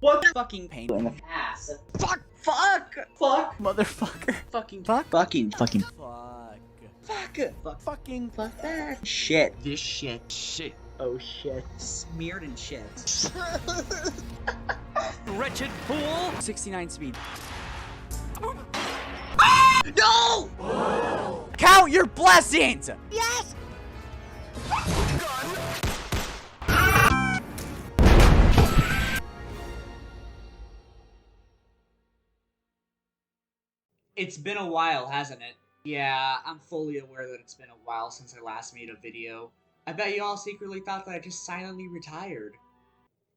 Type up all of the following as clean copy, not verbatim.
What the fucking pain in the ass? Fuck! Fuck! Fuck! Motherfucker. Fucking Fuck. Fucking Fuck. Fuck fucking fuck that. Shit. This shit. Shit. Oh shit. Smeared in shit. Wretched fool. 69 speed. No! Count your blessings! Yes! It's been a while, hasn't it? Yeah, I'm fully aware that it's been a while since I last made a video. I bet you all secretly thought that I just silently retired.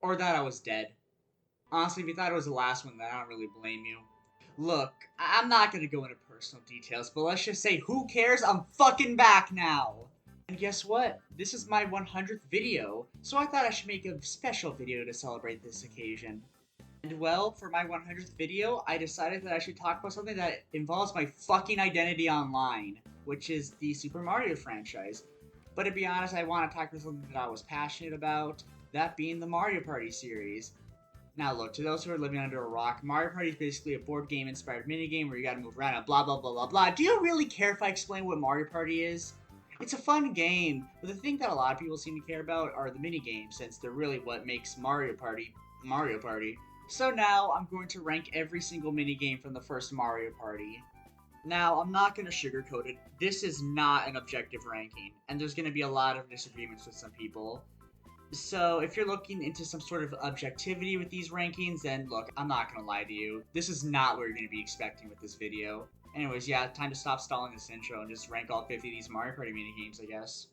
Or that I was dead. Honestly, if you thought it was the last one, then I don't really blame you. Look, I'm not gonna go into personal details, but let's just say, who cares? I'm fucking back now! And guess what? This is my 100th video, so I thought I should make a special video to celebrate this occasion. And well, for my 100th video, I decided that I should talk about something that involves my fucking identity online, which is the Super Mario franchise. But to be honest, I want to talk about something that I was passionate about, that being the Mario Party series. Now look, to those who are living under a rock, Mario Party is basically a board game inspired minigame where you gotta move around and blah blah blah blah blah. Do you really care if I explain what Mario Party is? It's a fun game, but the thing that a lot of people seem to care about are the minigames, since they're really what makes Mario Party Mario Party. So now, I'm going to rank every single minigame from the first Mario Party. Now, I'm not going to sugarcoat it, this is not an objective ranking, and there's going to be a lot of disagreements with some people. So, if you're looking into some sort of objectivity with these rankings, then look, I'm not going to lie to you. This is not what you're going to be expecting with this video. Anyways, yeah, time to stop stalling this intro and just rank all 50 of these Mario Party minigames, I guess.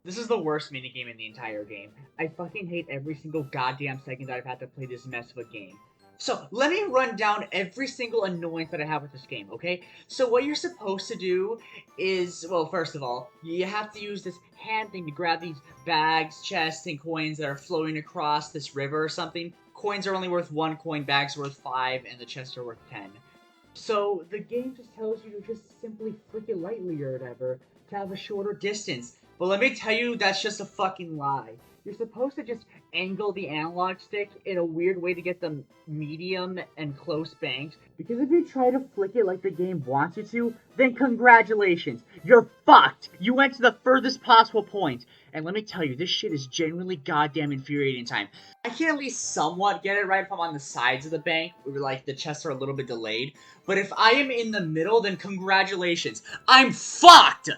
This is the worst minigame in the entire game. I fucking hate every single goddamn second that I've had to play this mess of a game. So, let me run down every single annoyance that I have with this game, okay? So what you're supposed to do is, well, first of all, you have to use this hand thing to grab these bags, chests, and coins that are floating across this river or something. Coins are only worth 1 coin, bags are worth 5, and the chests are worth 10. So, the game just tells you to just simply flick it lightly or whatever, to have a shorter distance. But let me tell you, that's just a fucking lie. You're supposed to just angle the analog stick in a weird way to get them medium and close banked. Because if you try to flick it like the game wants you to, then congratulations, you're fucked! You went to the furthest possible point. And let me tell you, this shit is genuinely goddamn infuriating time. I can at least somewhat get it right if I'm on the sides of the bank, where like the chests are a little bit delayed. But if I am in the middle, then congratulations, I'm fucked!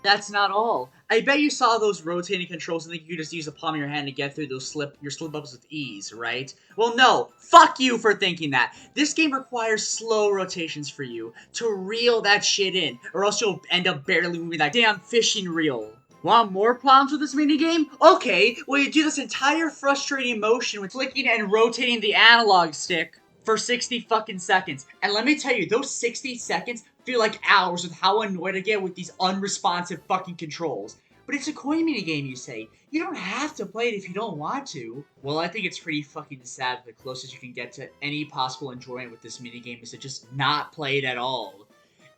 That's not all. I bet you saw those rotating controls and think you could just use the palm of your hand to get through those your slip-ups with ease, right? Well, no. Fuck you for thinking that. This game requires slow rotations for you to reel that shit in, or else you'll end up barely moving that damn fishing reel. Want more problems with this minigame? Okay, well you do this entire frustrating motion with flicking and rotating the analog stick for 60 fucking seconds. And let me tell you, those 60 seconds feel like hours with how annoyed I get with these unresponsive fucking controls. But it's a coin minigame, you say. You don't have to play it if you don't want to. Well, I think it's pretty fucking sad that the closest you can get to any possible enjoyment with this minigame is to just not play it at all.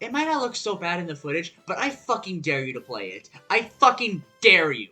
It might not look so bad in the footage, but I fucking dare you to play it. I fucking dare you.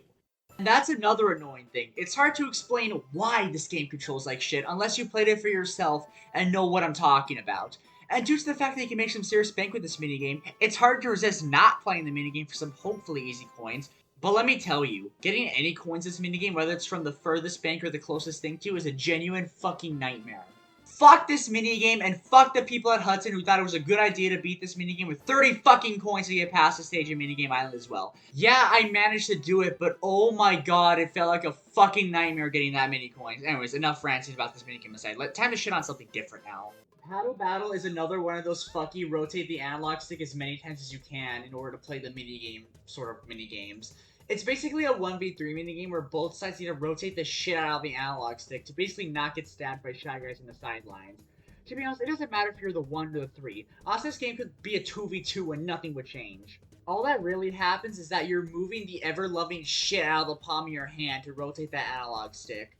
And that's another annoying thing. It's hard to explain why this game controls like shit unless you played it for yourself and know what I'm talking about. And due to the fact that you can make some serious bank with this minigame, it's hard to resist not playing the minigame for some hopefully easy coins. But let me tell you, getting any coins in this minigame, whether it's from the furthest bank or the closest thing to, is a genuine fucking nightmare. Fuck this minigame, and fuck the people at Hudson who thought it was a good idea to beat this minigame with 30 fucking coins to get past the stage in Minigame Island as well. Yeah, I managed to do it, but oh my god, it felt like a fucking nightmare getting that many coins. Anyways, enough ranting about this minigame aside. Time to shit on something different now. Paddle Battle is another one of those fucky rotate the analog stick as many times as you can in order to play the minigame sort of minigames. It's basically a 1v3 minigame where both sides need to rotate the shit out of the analog stick to basically not get stabbed by shy guys in the sidelines. To be honest, it doesn't matter if you're the 1 or the 3. Honestly, this game could be a 2v2 and nothing would change. All that really happens is that you're moving the ever-loving shit out of the palm of your hand to rotate that analog stick.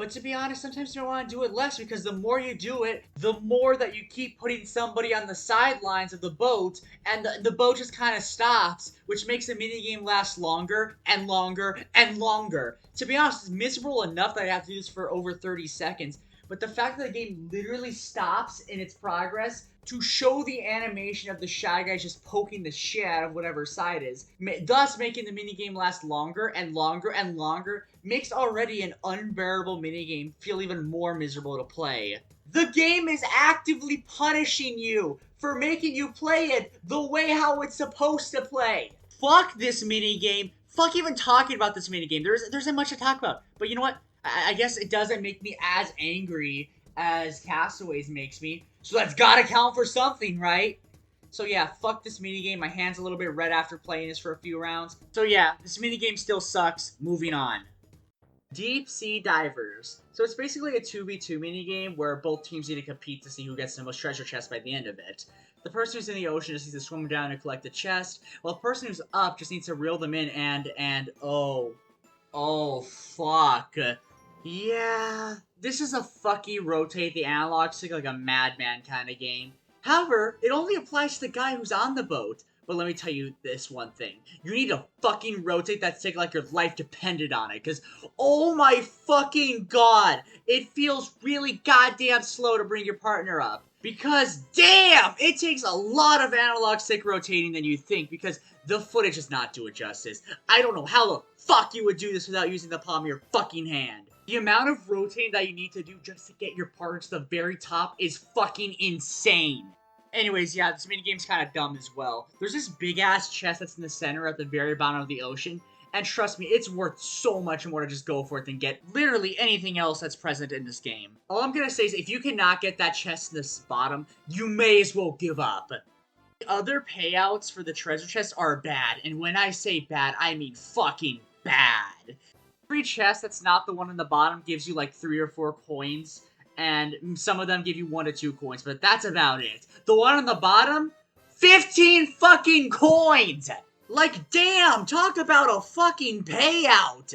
But to be honest, sometimes you don't want to do it less because the more you do it, the more that you keep putting somebody on the sidelines of the boat, and the boat just kind of stops, which makes the minigame last longer and longer and longer. To be honest, it's miserable enough that I have to do this for over 30 seconds, but the fact that the game literally stops in its progress to show the animation of the Shy Guys just poking the shit out of whatever side is, thus making the minigame last longer and longer and longer, makes already an unbearable minigame feel even more miserable to play. The game is actively punishing you for making you play it the way how it's supposed to play. Fuck this minigame. Fuck even talking about this minigame. There isn't much to talk about. But you know what? I guess it doesn't make me as angry as Castaways makes me. So that's gotta count for something, right? So yeah, fuck this minigame. My hand's a little bit red after playing this for a few rounds. So yeah, this minigame still sucks. Moving on. Deep Sea Divers. So it's basically a 2v2 minigame where both teams need to compete to see who gets the most treasure chests by the end of it. The person who's in the ocean just needs to swim down and collect the chest, while the person who's up just needs to reel them in and oh fuck. Yeah, this is a fucky rotate the analog stick like a madman kind of game. However, it only applies to the guy who's on the boat. But let me tell you this one thing. You need to fucking rotate that stick like your life depended on it. Because, oh my fucking god, it feels really goddamn slow to bring your partner up. Because, damn, it takes a lot of analog stick rotating than you think. Because the footage does not do it justice. I don't know how the fuck you would do this without using the palm of your fucking hand. The amount of rotating that you need to do just to get your partner to the very top is fucking insane. Anyways, yeah, this minigame's kind of dumb as well. There's this big-ass chest that's in the center at the very bottom of the ocean, and trust me, it's worth so much more to just go for it than get literally anything else that's present in this game. All I'm gonna say is if you cannot get that chest in this bottom, you may as well give up. The other payouts for the treasure chests are bad, and when I say bad, I mean fucking bad. Every chest that's not the one in the bottom gives you like 3 or 4 coins, and some of them give you 1 to 2 coins, but that's about it. The one on the bottom, 15 fucking coins! Like, damn, talk about a fucking payout!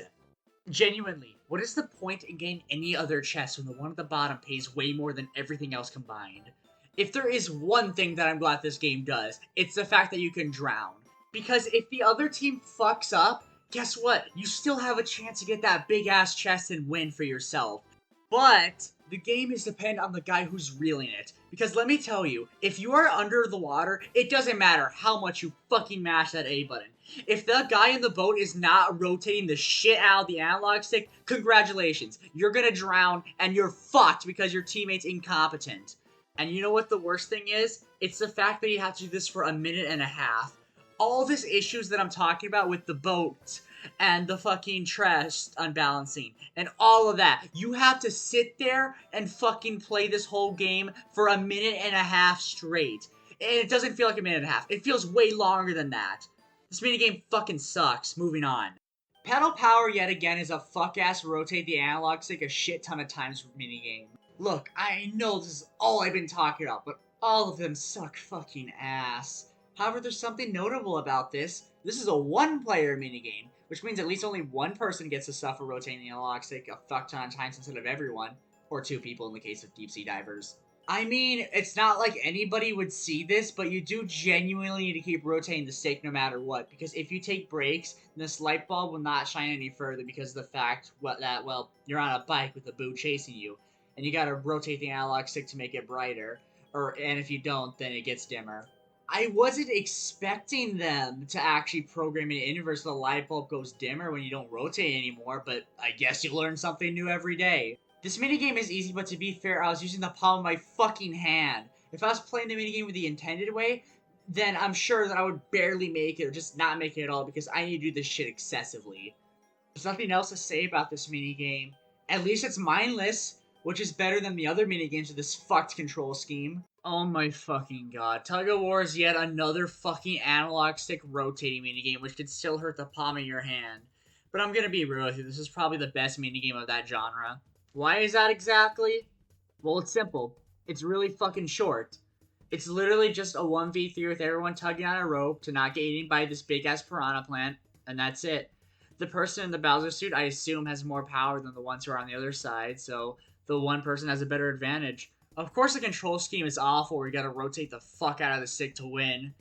Genuinely, what is the point in getting any other chest when the one at the bottom pays way more than everything else combined? If there is one thing that I'm glad this game does, it's the fact that you can drown. Because if the other team fucks up, guess what? You still have a chance to get that big-ass chest and win for yourself. But the game is dependent on the guy who's reeling it. Because let me tell you, if you are under the water, it doesn't matter how much you fucking mash that A button. If the guy in the boat is not rotating the shit out of the analog stick, congratulations. You're gonna drown and you're fucked because your teammate's incompetent. And you know what the worst thing is? It's the fact that you have to do this for a minute and a half. All these issues that I'm talking about with the boat and the fucking chest unbalancing and all of that. You have to sit there and fucking play this whole game for a minute and a half straight. And it doesn't feel like a minute and a half. It feels way longer than that. This minigame fucking sucks. Moving on. Pedal Power yet again is a fuck-ass rotate the analog stick a shit ton of times minigame. Look, I know this is all I've been talking about, but all of them suck fucking ass. However, there's something notable about this. This is a one-player minigame, which means at least only one person gets to suffer rotating the analog stick a fuck ton of times instead of everyone. Or 2 people in the case of Deep Sea Divers. I mean, it's not like anybody would see this, but you do genuinely need to keep rotating the stick no matter what. Because if you take breaks, then this light bulb will not shine any further because of the fact that, well, you're on a bike with a boot chasing you. And you gotta rotate the analog stick to make it brighter. And if you don't, then it gets dimmer. I wasn't expecting them to actually program an inverse so the light bulb goes dimmer when you don't rotate anymore, but I guess you learn something new every day. This minigame is easy, but to be fair, I was using the palm of my fucking hand. If I was playing the minigame with the intended way, then I'm sure that I would barely make it, or just not make it at all, because I need to do this shit excessively. There's nothing else to say about this minigame. At least it's mindless, which is better than the other minigames of this fucked control scheme. Oh my fucking god. Tug of War is yet another fucking analog stick rotating minigame, which could still hurt the palm of your hand. But I'm gonna be real with you, this is probably the best minigame of that genre. Why is that exactly? Well, it's simple. It's really fucking short. It's literally just a 1v3 with everyone tugging on a rope to not get eaten by this big-ass piranha plant, and that's it. The person in the Bowser suit, I assume, has more power than the ones who are on the other side, so the one person has a better advantage. Of course, the control scheme is awful where you gotta rotate the fuck out of the stick to win.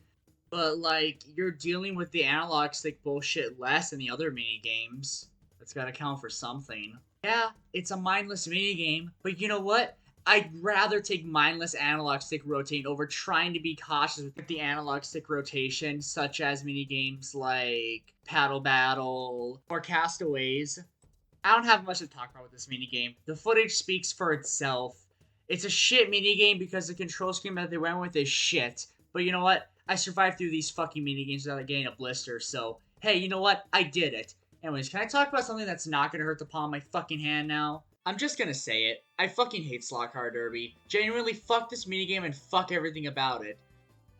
But, like, you're dealing with the analog stick bullshit less than the other mini games. That's gotta count for something. Yeah, it's a mindless mini game, but you know what? I'd rather take mindless analog stick rotating over trying to be cautious with the analog stick rotation, such as mini games like Paddle Battle or Castaways. I don't have much to talk about with this mini game. The footage speaks for itself. It's a shit mini game because the control scheme that they went with is shit. But you know what? I survived through these fucking mini games without getting a blister, so hey, you know what? I did it. Anyways, can I talk about something that's not gonna hurt the palm of my fucking hand now? I'm just gonna say it. I fucking hate Slot Car Derby. Genuinely, fuck this minigame and fuck everything about it.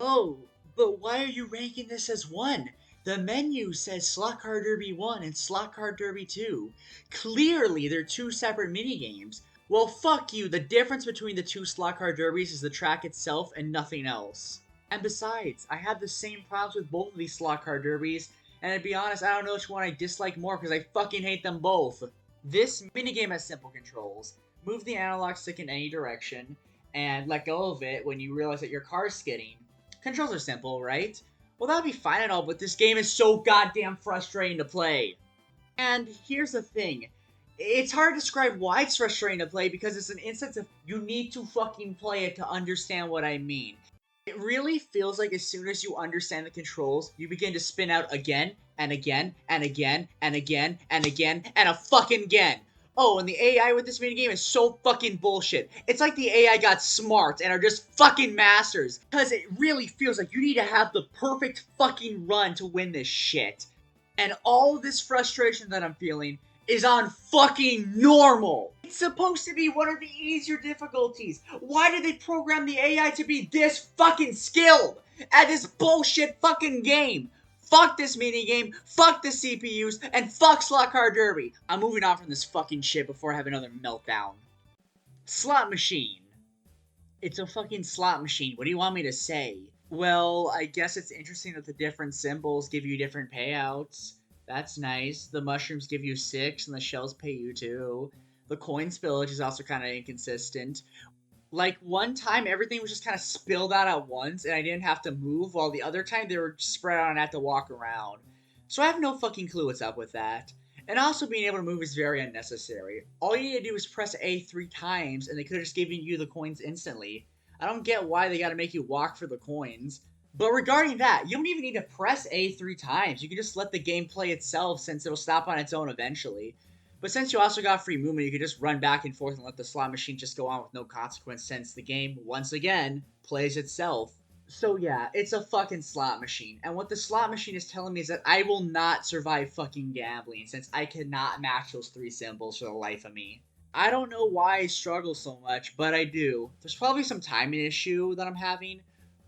Oh, but why are you ranking this as 1? The menu says Slot Car Derby 1 and Slot Car Derby 2. Clearly, they're 2 separate minigames. Well, fuck you. The difference between the 2 Slot Car Derbies is the track itself and nothing else. And besides, I have the same problems with both of these Slot Car Derbies, and to be honest, I don't know which one I dislike more because I fucking hate them both. This minigame has simple controls. Move the analog stick in any direction, and let go of it when you realize that your car's skidding. Controls are simple, right? Well, that'd be fine and all, but this game is so goddamn frustrating to play. And here's the thing. It's hard to describe why it's frustrating to play because it's an instance of you need to fucking play it to understand what I mean. It really feels like as soon as you understand the controls, you begin to spin out again, and again, and again, and again, and again, and a fucking again. Oh, and the AI with this minigame is so fucking bullshit. It's like the AI got smart and are just fucking masters. Because it really feels like you need to have the perfect fucking run to win this shit. And all this frustration that I'm feeling is on fucking normal. It's supposed to be one of the easier difficulties. Why did they program the AI to be this fucking skilled at this bullshit fucking game? Fuck this minigame, fuck the CPUs, and fuck Slot Car Derby. I'm moving on from this fucking shit before I have another meltdown. Slot machine. It's a fucking slot machine. What do you want me to say? Well, I guess it's interesting that the different symbols give you different payouts. That's nice. The mushrooms give you 6 and the shells pay you 2. The coin spillage is also kind of inconsistent. Like, one time everything was just kind of spilled out at once and I didn't have to move, while the other time they were spread out and I had to walk around. So I have no fucking clue what's up with that. And also being able to move is very unnecessary. All you need to do is press A 3 times and they could have just given you the coins instantly. I don't get why they gotta make you walk for the coins. But regarding that, you don't even need to press A 3 times. You can just let the game play itself since it'll stop on its own eventually. But since you also got free movement, you can just run back and forth and let the slot machine just go on with no consequence since the game, once again, plays itself. So yeah, it's a fucking slot machine. And what the slot machine is telling me is that I will not survive fucking gambling since I cannot match those 3 symbols for the life of me. I don't know why I struggle so much, but I do. There's probably some timing issue that I'm having.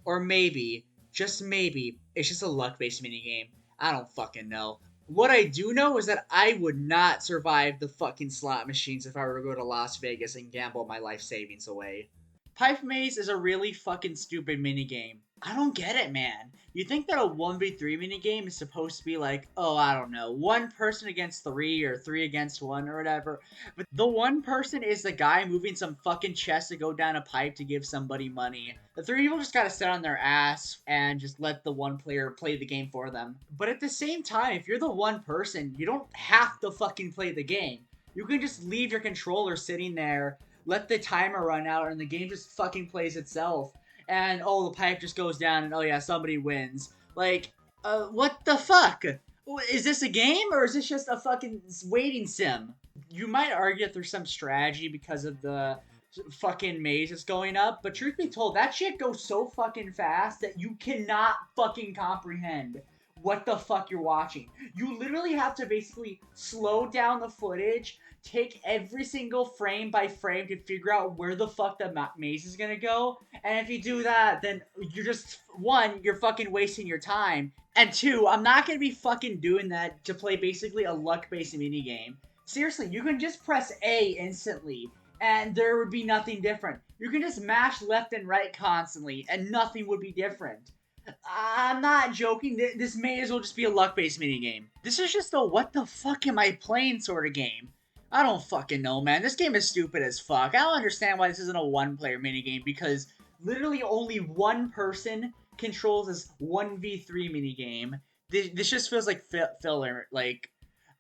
Or maybe, just maybe, it's just a luck-based minigame. I don't fucking know. What I do know is that I would not survive the fucking slot machines if I were to go to Las Vegas and gamble my life savings away. Pipe Maze is a really fucking stupid minigame. I don't get it, man. You think that a 1v3 minigame is supposed to be like, oh, I don't know, 1 person against 3 or 3 against 1 or whatever. But the 1 person is the guy moving some fucking chest to go down a pipe to give somebody money. The 3 people just gotta sit on their ass and just let the 1 player play the game for them. But at the same time, if you're the 1 person, you don't have to fucking play the game. You can just leave your controller sitting there, let the timer run out, and the game just fucking plays itself. And, oh, the pipe just goes down, and oh yeah, somebody wins. Like, what the fuck? Is this a game, or is this just a fucking waiting sim? You might argue that there's some strategy because of the fucking maze that's going up, but truth be told, that shit goes so fucking fast that you cannot fucking comprehend what the fuck you're watching. You literally have to basically slow down the footage, take every single frame by frame to figure out where the fuck the maze is gonna go. And if you do that, then you're just, 1, you're fucking wasting your time. And 2, I'm not gonna be fucking doing that to play basically a luck-based minigame. Seriously, you can just press A instantly, and there would be nothing different. You can just mash left and right constantly, and nothing would be different. I'm not joking. This may as well just be a luck-based minigame. This is just a what the fuck am I playing sort of game. I don't fucking know, man. This game is stupid as fuck. I don't understand why this isn't a one-player minigame because literally only one person controls this 1v3 minigame. This just feels like filler. Like,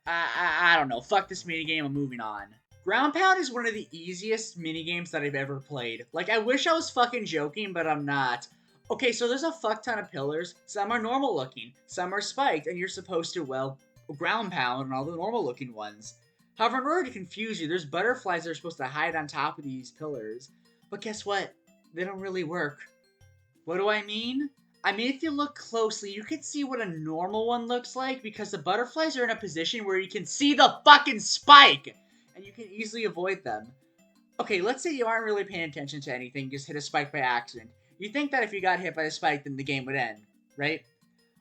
I don't know. Fuck this minigame. I'm moving on. Ground Pound is one of the easiest minigames that I've ever played. Like, I wish I was fucking joking, but I'm not. Okay, so there's a fuck ton of pillars. Some are normal looking, some are spiked, and you're supposed to, well, ground pound on all the normal looking ones. However, in order to confuse you, there's butterflies that are supposed to hide on top of these pillars. But guess what? They don't really work. What do I mean? I mean, if you look closely, you can see what a normal one looks like because the butterflies are in a position where you can see the fucking spike! And you can easily avoid them. Okay, let's say you aren't really paying attention to anything, just hit a spike by accident. You think that if you got hit by the spike, then the game would end, right?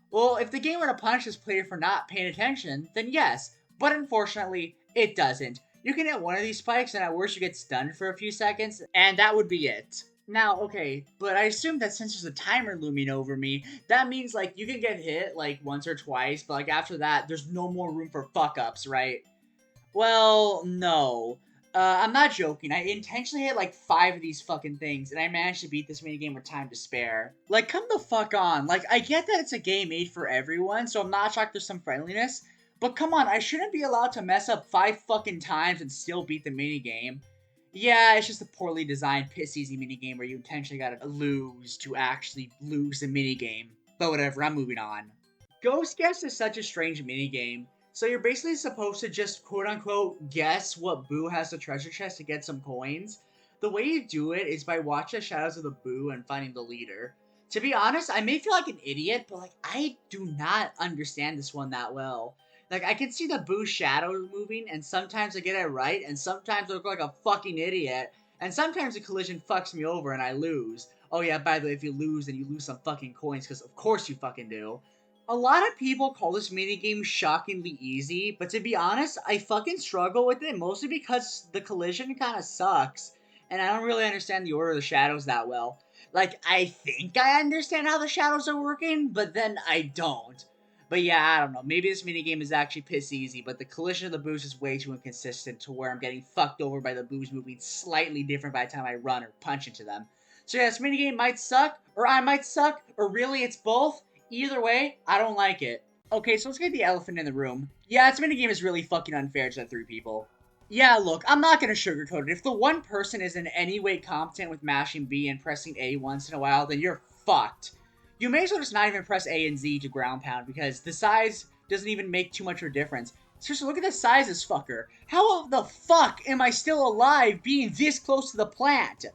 Well, if the game were to punish this player for not paying attention, then yes. But unfortunately, it doesn't. You can hit one of these spikes, and at worst you get stunned for a few seconds, and that would be it. Now, okay, but I assume that since there's a timer looming over me, that means, like, you can get hit, like, once or twice, but, like, after that, there's no more room for fuck-ups, right? Well, no. I'm not joking. I intentionally hit like 5 of these fucking things, and I managed to beat this minigame with time to spare. Like, come the fuck on. Like, I get that it's a game made for everyone, so I'm not shocked there's some friendliness. But come on, I shouldn't be allowed to mess up 5 fucking times and still beat the minigame. Yeah, it's just a poorly designed, piss-easy minigame where you intentionally gotta lose to actually lose the minigame. But whatever, I'm moving on. Ghost Guess is such a strange minigame. So you're basically supposed to just quote-unquote guess what Boo has the treasure chest to get some coins. The way you do it is by watching the shadows of the Boo and finding the leader. To be honest, I may feel like an idiot, but like I do not understand this one that well. Like I can see the Boo shadow moving, and sometimes I get it right, and sometimes I look like a fucking idiot, and sometimes the collision fucks me over and I lose. Oh yeah, by the way, if you lose, then you lose some fucking coins, because of course you fucking do. A lot of people call this minigame shockingly easy, but to be honest, I fucking struggle with it, mostly because the collision kind of sucks, and I don't really understand the order of the shadows that well. Like, I think I understand how the shadows are working, but then I don't. But yeah, I don't know, maybe this minigame is actually piss easy, but the collision of the boos is way too inconsistent to where I'm getting fucked over by the boos moving slightly different by the time I run or punch into them. So yeah, this minigame might suck, or I might suck, or really it's both. Either way, I don't like it. Okay, so let's get the elephant in the room. Yeah, this minigame is really fucking unfair to the 3 people. Yeah, look, I'm not gonna sugarcoat it. If the one person is in any way competent with mashing B and pressing A once in a while, then you're fucked. You may as well just not even press A and Z to ground pound, because the size doesn't even make too much of a difference. Seriously, look at the size of this fucker. How the fuck am I still alive being this close to the plant?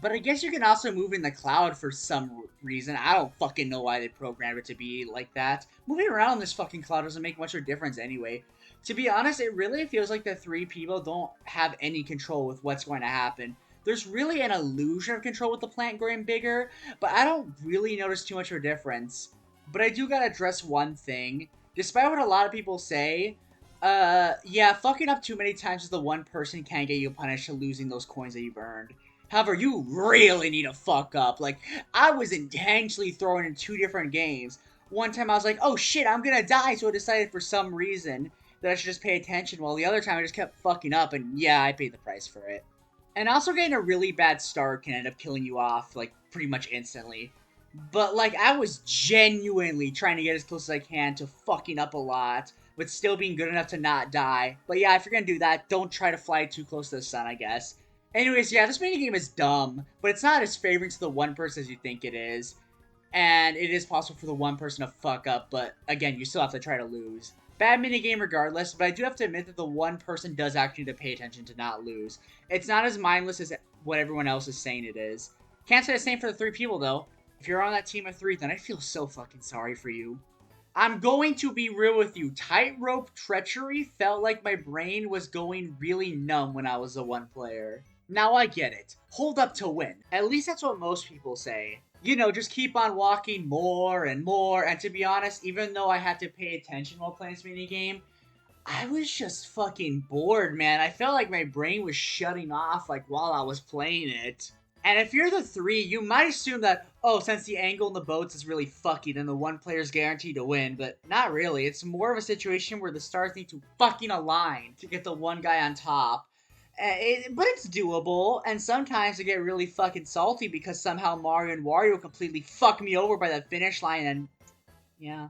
But I guess you can also move in the cloud for some reason. I don't fucking know why they programmed it to be like that. Moving around in this fucking cloud doesn't make much of a difference anyway. To be honest, it really feels like the 3 people don't have any control with what's going to happen. There's really an illusion of control with the plant growing bigger, but I don't really notice too much of a difference. But I do gotta address one thing. Despite what a lot of people say, yeah, fucking up too many times with the one person can get you punished to losing those coins that you've earned. However, you really need to fuck up. Like, I was intentionally throwing in 2 different games. One time I was like, oh shit, I'm gonna die, so I decided for some reason that I should just pay attention, while the other time I just kept fucking up, and yeah, I paid the price for it. And also getting a really bad start can end up killing you off, like, pretty much instantly. But, like, I was genuinely trying to get as close as I can to fucking up a lot, but still being good enough to not die. But yeah, if you're gonna do that, don't try to fly too close to the sun, I guess. Anyways, yeah, this minigame is dumb, but it's not as favoring to the one person as you think it is. And it is possible for the one person to fuck up, but again, you still have to try to lose. Bad minigame regardless, but I do have to admit that the one person does actually need to pay attention to not lose. It's not as mindless as what everyone else is saying it is. Can't say the same for the 3 people, though. If you're on that team of 3, then I feel so fucking sorry for you. I'm going to be real with you. Tightrope treachery felt like my brain was going really numb when I was a 1 player. Now I get it. Hold up to win. At least that's what most people say. You know, just keep on walking more and more, and to be honest, even though I had to pay attention while playing this minigame, I was just fucking bored, man. I felt like my brain was shutting off, like, while I was playing it. And if you're the three, you might assume that, oh, since the angle in the boats is really fucky, then the one player's guaranteed to win, but not really. It's more of a situation where the stars need to fucking align to get the one guy on top. But it's doable, and sometimes I get really fucking salty because somehow Mario and Wario completely fuck me over by the finish line, and yeah.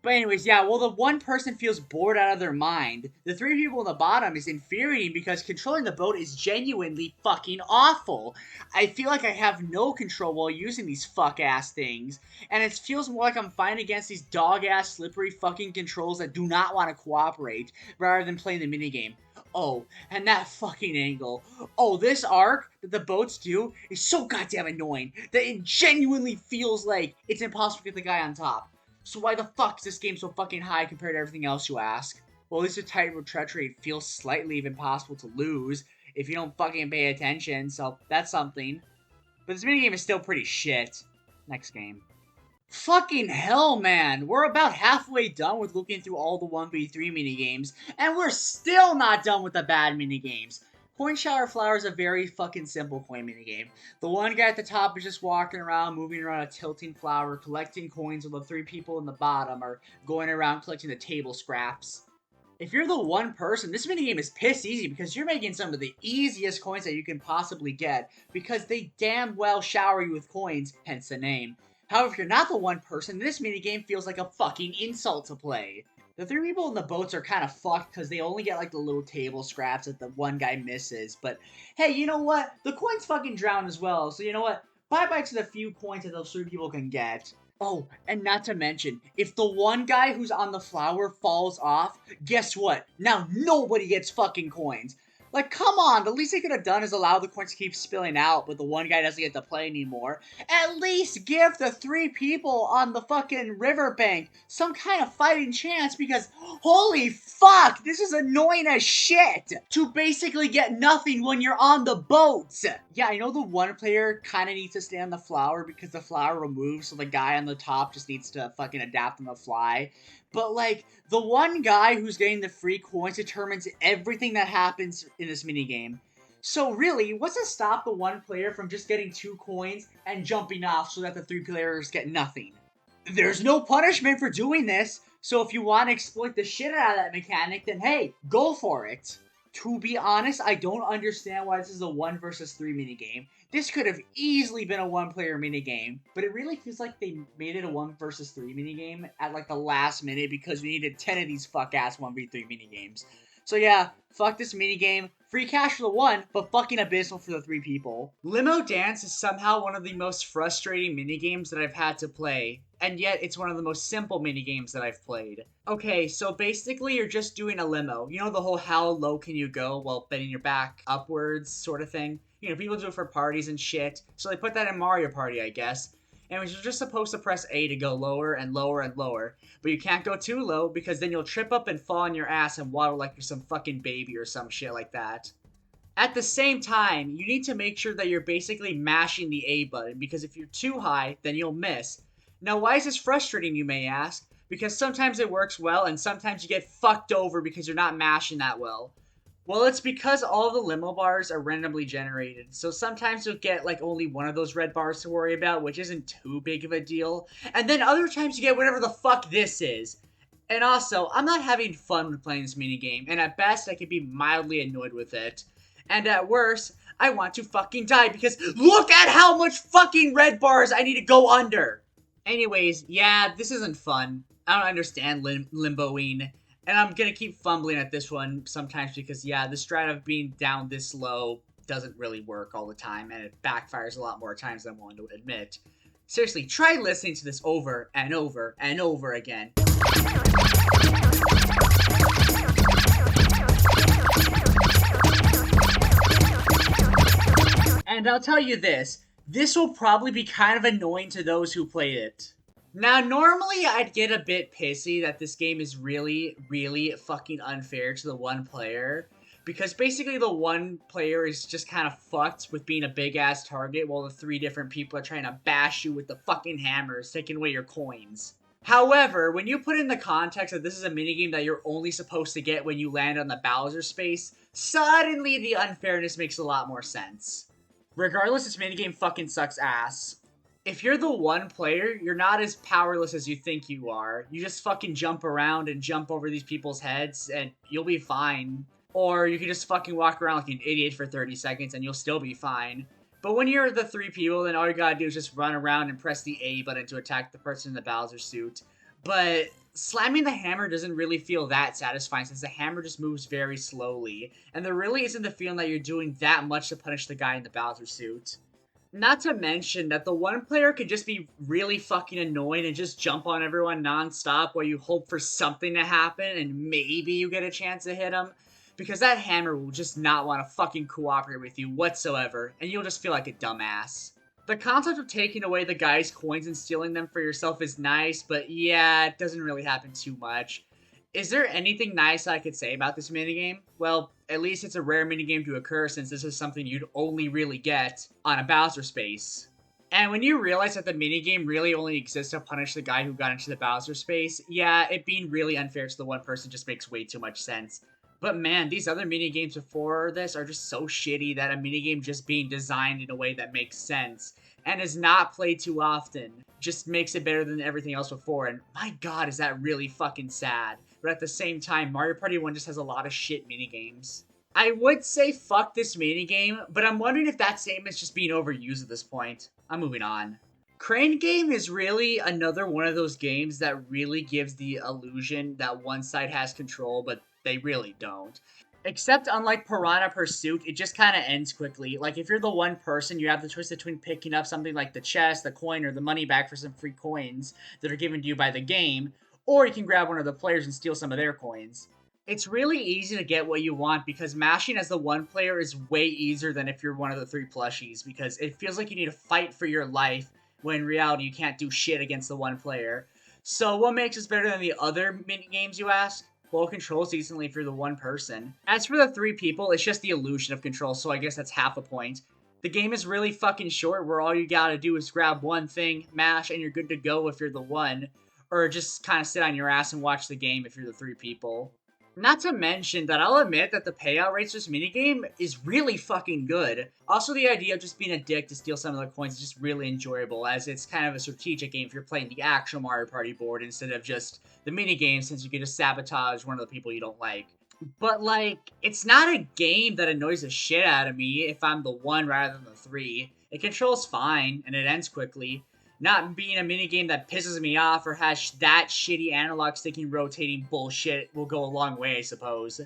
But anyways, yeah, well, the one person feels bored out of their mind. The three people in the bottom is infuriating because controlling the boat is genuinely fucking awful. I feel like I have no control while using these fuck-ass things, and it feels more like I'm fighting against these dog-ass slippery fucking controls that do not want to cooperate, rather than playing the minigame. Oh, and that fucking angle. Oh, this arc that the boats do is so goddamn annoying that it genuinely feels like it's impossible to get the guy on top. So why the fuck is this game so fucking high compared to everything else, you ask? Well, at least with Tightrope Treachery, it feels slightly even possible to lose if you don't fucking pay attention, so that's something. But this minigame is still pretty shit. Next game. Fucking hell, man! We're about halfway done with looking through all the 1v3 minigames, and we're still not done with the bad minigames. Coin Shower Flower is a very fucking simple coin minigame. The one guy at the top is just walking around, moving around a tilting flower, collecting coins, while the three people in the bottom are going around collecting the table scraps. If you're the one person, this minigame is piss easy because you're making some of the easiest coins that you can possibly get because they damn well shower you with coins, hence the name. However, if you're not the one person, this minigame feels like a fucking insult to play. The three people in the boats are kind of fucked because they only get like the little table scraps that the one guy misses. But hey, you know what? The coins fucking drown as well. So you know what? Bye-bye to the few coins that those three people can get. Oh, and not to mention, if the one guy who's on the flower falls off, guess what? Now nobody gets fucking coins. Like, come on, the least they could have done is allow the coins to keep spilling out, but the one guy doesn't get to play anymore. At least give the three people on the fucking riverbank some kind of fighting chance, because holy fuck, this is annoying as shit to basically get nothing when you're on the boats. Yeah, I know the one player kind of needs to stay on the flower because the flower removes, so the guy on the top just needs to fucking adapt on the fly. But, like, the one guy who's getting the free coins determines everything that happens in this minigame. So really, what's to stop the one player from just getting 2 coins and jumping off so that the 3 players get nothing? There's no punishment for doing this, so if you want to exploit the shit out of that mechanic, then hey, go for it. To be honest, I don't understand why this is a 1 versus 3 minigame. This could have easily been a 1-player minigame, but it really feels like they made it a 1 versus 3 minigame at like the last minute because we needed 10 of these fuck-ass 1v3 minigames. So yeah, fuck this minigame. Free cash for the 1, but fucking abysmal for the 3 people. Limo Dance is somehow one of the most frustrating minigames that I've had to play, and yet it's one of the most simple minigames that I've played. Okay, so basically you're just doing a limo. You know the whole how low can you go while bending your back upwards sort of thing? You know, people do it for parties and shit, so they put that in Mario Party, I guess. And you're just supposed to press A to go lower and lower and lower. But you can't go too low because then you'll trip up and fall on your ass and waddle like you're some fucking baby or some shit like that. At the same time, you need to make sure that you're basically mashing the A button because if you're too high, then you'll miss. Now, why is this frustrating, you may ask? Because sometimes it works well and sometimes you get fucked over because you're not mashing that well. Well, it's because all the limo bars are randomly generated, so sometimes you'll get like only one of those red bars to worry about, which isn't too big of a deal, and then other times you get whatever the fuck this is. And also, I'm not having fun with playing this minigame, and at best I can be mildly annoyed with it. And at worst, I want to fucking die because look at how much fucking red bars I need to go under! Anyways, yeah, this isn't fun. I don't understand limboing. And I'm gonna keep fumbling at this one sometimes because, yeah, the strat of being down this low doesn't really work all the time, and it backfires a lot more times than I'm willing to admit. Seriously, try listening to this over and over and over again. And I'll tell you this will probably be kind of annoying to those who played it. Now, normally I'd get a bit pissy that this game is really, really fucking unfair to the one player. Because basically the one player is just kind of fucked with being a big-ass target while the 3 different people are trying to bash you with the fucking hammers, taking away your coins. However, when you put in the context that this is a minigame that you're only supposed to get when you land on the Bowser space, suddenly the unfairness makes a lot more sense. Regardless, this minigame fucking sucks ass. If you're the one player, you're not as powerless as you think you are. You just fucking jump around and jump over these people's heads and you'll be fine. Or you can just fucking walk around like an idiot for 30 seconds and you'll still be fine. But when you're the 3 people, then all you gotta do is just run around and press the A button to attack the person in the Bowser suit. But slamming the hammer doesn't really feel that satisfying since the hammer just moves very slowly. And there really isn't the feeling that you're doing that much to punish the guy in the Bowser suit. Not to mention that the one player could just be really fucking annoying and just jump on everyone nonstop while you hope for something to happen and maybe you get a chance to hit them. Because that hammer will just not want to fucking cooperate with you whatsoever, and you'll just feel like a dumbass. The concept of taking away the guy's coins and stealing them for yourself is nice, but yeah, it doesn't really happen too much. Is there anything nice I could say about this minigame? Well, at least it's a rare minigame to occur since this is something you'd only really get on a Bowser space. And when you realize that the minigame really only exists to punish the guy who got into the Bowser space, yeah, it being really unfair to the one person just makes way too much sense. But man, these other minigames before this are just so shitty that a minigame just being designed in a way that makes sense and is not played too often just makes it better than everything else before, and my god, is that really fucking sad. But at the same time, Mario Party 1 just has a lot of shit minigames. I would say fuck this minigame, but I'm wondering if that statement is just being overused at this point. I'm moving on. Crane Game is really another one of those games that really gives the illusion that one side has control, but they really don't. Except unlike Piranha Pursuit, it just kind of ends quickly. Like, if you're the one person, you have the choice between picking up something like the chest, the coin, or the money back for some free coins that are given to you by the game, or you can grab one of the players and steal some of their coins. It's really easy to get what you want because mashing as the one player is way easier than if you're one of the 3 plushies, because it feels like you need to fight for your life when in reality you can't do shit against the one player. So what makes this better than the other minigames, you ask? Well, controls decently if you're the one person. As for the 3 people, it's just the illusion of control, so I guess that's half a point. The game is really fucking short where all you gotta do is grab one thing, mash, and you're good to go if you're the one. Or just kind of sit on your ass and watch the game if you're the 3 people. Not to mention that I'll admit that the payout rates for this minigame is really fucking good. Also, the idea of just being a dick to steal some of the coins is just really enjoyable, as it's kind of a strategic game if you're playing the actual Mario Party board instead of just the minigame, since you can just sabotage one of the people you don't like. But, like, it's not a game that annoys the shit out of me if I'm the one rather than the 3. It controls fine, and it ends quickly. Not being a minigame that pisses me off or has that shitty analog sticking rotating bullshit will go a long way, I suppose.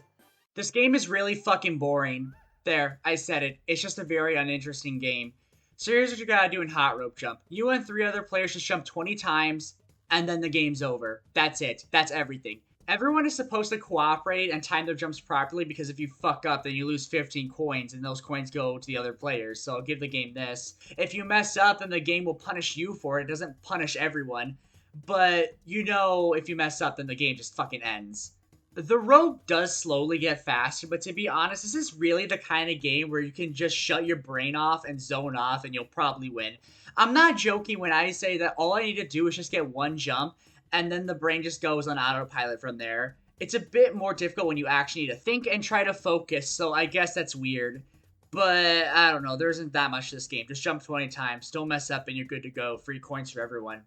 This game is really fucking boring. There, I said it. It's just a very uninteresting game. So here's what you gotta do in Hot Rope Jump. You and 3 other players just jump 20 times, and then the game's over. That's it. That's everything. Everyone is supposed to cooperate and time their jumps properly, because if you fuck up, then you lose 15 coins, and those coins go to the other players, so I'll give the game this. If you mess up, then the game will punish you for it. It doesn't punish everyone. But, you know, if you mess up, then the game just fucking ends. The rope does slowly get faster, but to be honest, this is really the kind of game where you can just shut your brain off and zone off, and you'll probably win. I'm not joking when I say that all I need to do is just get one jump, and then the brain just goes on autopilot from there. It's a bit more difficult when you actually need to think and try to focus, so I guess that's weird. But, I don't know, there isn't that much to this game. Just jump 20 times, don't mess up, and you're good to go. Free coins for everyone.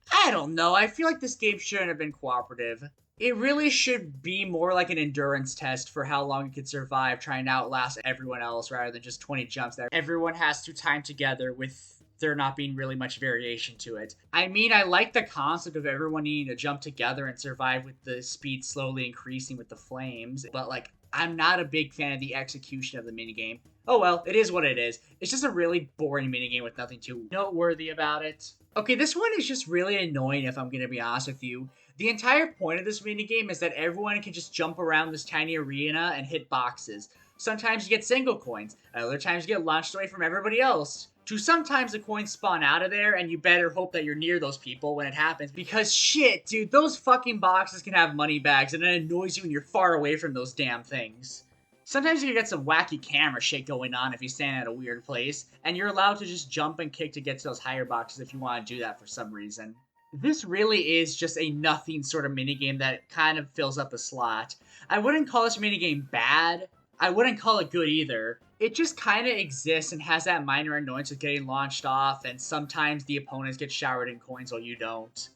I don't know, I feel like this game shouldn't have been cooperative. It really should be more like an endurance test for how long you can survive trying to outlast everyone else rather than just 20 jumps that everyone has to time together with there not being really much variation to it. I mean, I like the concept of everyone needing to jump together and survive with the speed slowly increasing with the flames, but like, I'm not a big fan of the execution of the minigame. Oh well, it is what it is. It's just a really boring minigame with nothing too noteworthy about it. Okay, this one is just really annoying if I'm gonna be honest with you. The entire point of this minigame is that everyone can just jump around this tiny arena and hit boxes. Sometimes you get single coins, other times you get launched away from everybody else. Sometimes the coins spawn out of there, and you better hope that you're near those people when it happens, because shit, dude, those fucking boxes can have money bags, and it annoys you when you're far away from those damn things. Sometimes you can get some wacky camera shit going on if you stand at a weird place, and you're allowed to just jump and kick to get to those higher boxes if you want to do that for some reason. This really is just a nothing sort of minigame that kind of fills up a slot. I wouldn't call this minigame bad. I wouldn't call it good either. It just kind of exists and has that minor annoyance of getting launched off, and sometimes the opponents get showered in coins while you don't.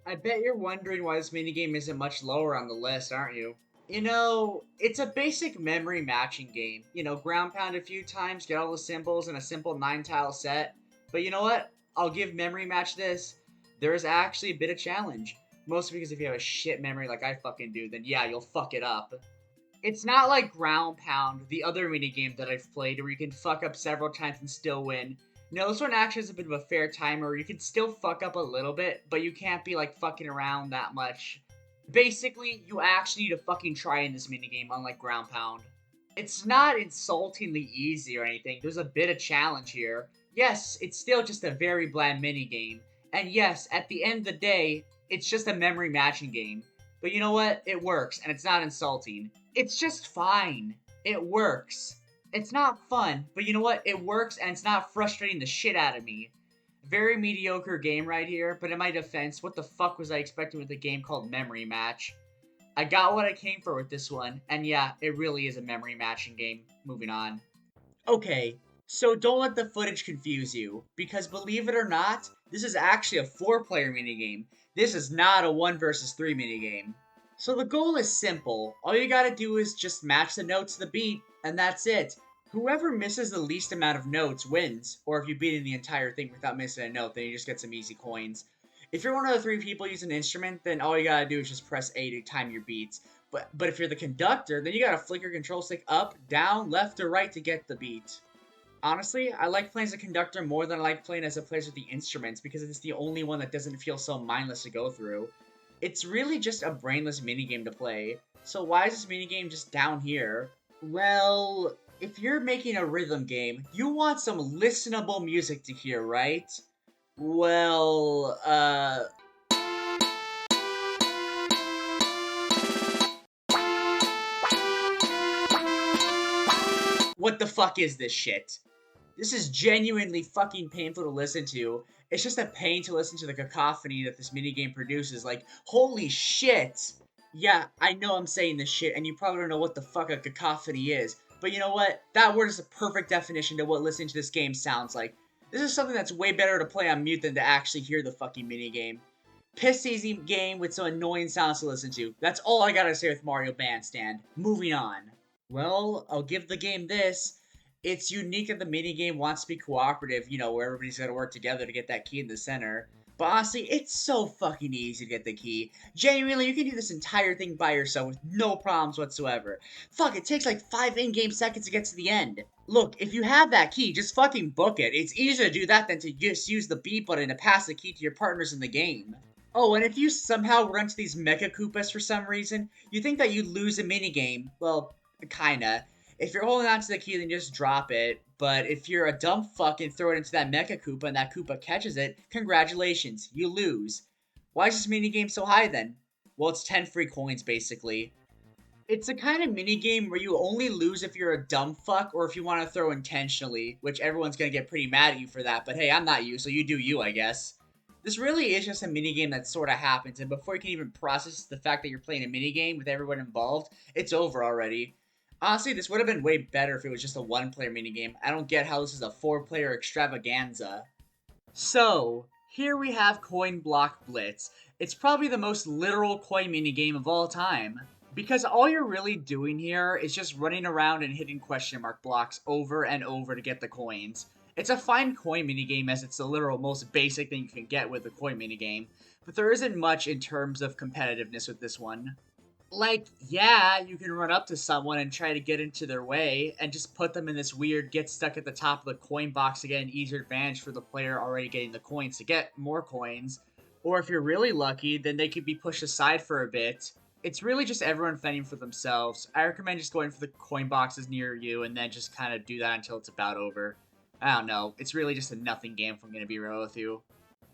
I bet you're wondering why this minigame isn't much lower on the list, aren't you? It's a basic memory matching game. Ground pound a few times, get all the symbols in a simple 9-tile set. But you know what? I'll give memory match this. There is actually a bit of challenge. Mostly because if you have a shit memory like I fucking do, then yeah, you'll fuck it up. It's not like Ground Pound, the other minigame that I've played, where you can fuck up several times and still win. No, this one actually has a bit of a fair timer where you can still fuck up a little bit, but you can't be like fucking around that much. Basically, you actually need to fucking try in this minigame, unlike Ground Pound. It's not insultingly easy or anything, there's a bit of challenge here. Yes, it's still just a very bland minigame. And yes, at the end of the day, it's just a memory matching game. But you know what? It works, and it's not insulting. It's just fine. It works. It's not fun, but you know what? It works, and it's not frustrating the shit out of me. Very mediocre game right here, but in my defense, what the fuck was I expecting with a game called Memory Match? I got what I came for with this one, and yeah, it really is a memory matching game. Moving on. Okay, so don't let the footage confuse you, because believe it or not, this is actually a 4-player minigame. This is not a 1 versus 3 minigame. So the goal is simple. All you gotta do is just match the notes to the beat, and that's it. Whoever misses the least amount of notes wins, or if you beat in the entire thing without missing a note, then you just get some easy coins. If you're one of the 3 people using an instrument, then all you gotta do is just press A to time your beats. But if you're the conductor, then you gotta flick your control stick up, down, left, or right to get the beat. Honestly, I like playing as a conductor more than I like playing as a player with the instruments because it's the only one that doesn't feel so mindless to go through. It's really just a brainless minigame to play. So why is this minigame just down here? Well, if you're making a rhythm game, you want some listenable music to hear, right? Well, what the fuck is this shit? This is genuinely fucking painful to listen to. It's just a pain to listen to the cacophony that this minigame produces. Like, holy shit! Yeah, I know I'm saying this shit, and you probably don't know what the fuck a cacophony is. But you know what? That word is a perfect definition to what listening to this game sounds like. This is something that's way better to play on mute than to actually hear the fucking minigame. Piss easy game with some annoying sounds to listen to. That's all I gotta say with Mario Bandstand. Moving on. Well, I'll give the game this. It's unique that the minigame wants to be cooperative, where everybody's gotta work together to get that key in the center. But honestly, it's so fucking easy to get the key. Genuinely, you can do this entire thing by yourself with no problems whatsoever. Fuck, it takes like 5 in-game seconds to get to the end. Look, if you have that key, just fucking book it. It's easier to do that than to just use the B button to pass the key to your partners in the game. Oh, and if you somehow run to these Mecha Koopas for some reason, you think that you lose a minigame. Well, kinda. If you're holding on to the key, then just drop it. But if you're a dumb fuck and throw it into that Mecha Koopa and that Koopa catches it, congratulations, you lose. Why is this minigame so high then? Well, it's 10 free coins, basically. It's a kind of minigame where you only lose if you're a dumb fuck or if you want to throw intentionally, which everyone's gonna get pretty mad at you for that, but hey, I'm not you, so you do you, I guess. This really is just a minigame that sort of happens, and before you can even process the fact that you're playing a minigame with everyone involved, it's over already. Honestly, this would have been way better if it was just a 1-player minigame. I don't get how this is a 4-player extravaganza. So, here we have Coin Block Blitz. It's probably the most literal coin minigame of all time. Because all you're really doing here is just running around and hitting question mark blocks over and over to get the coins. It's a fine coin minigame as it's the literal most basic thing you can get with a coin minigame, but there isn't much in terms of competitiveness with this one. Like, yeah, you can run up to someone and try to get into their way, and just put them in this weird get stuck at the top of the coin box to get an easier advantage for the player already getting the coins to get more coins. Or if you're really lucky, then they could be pushed aside for a bit. It's really just everyone fending for themselves. I recommend just going for the coin boxes near you and then just kind of do that until it's about over. I don't know, it's really just a nothing game if I'm gonna be real with you.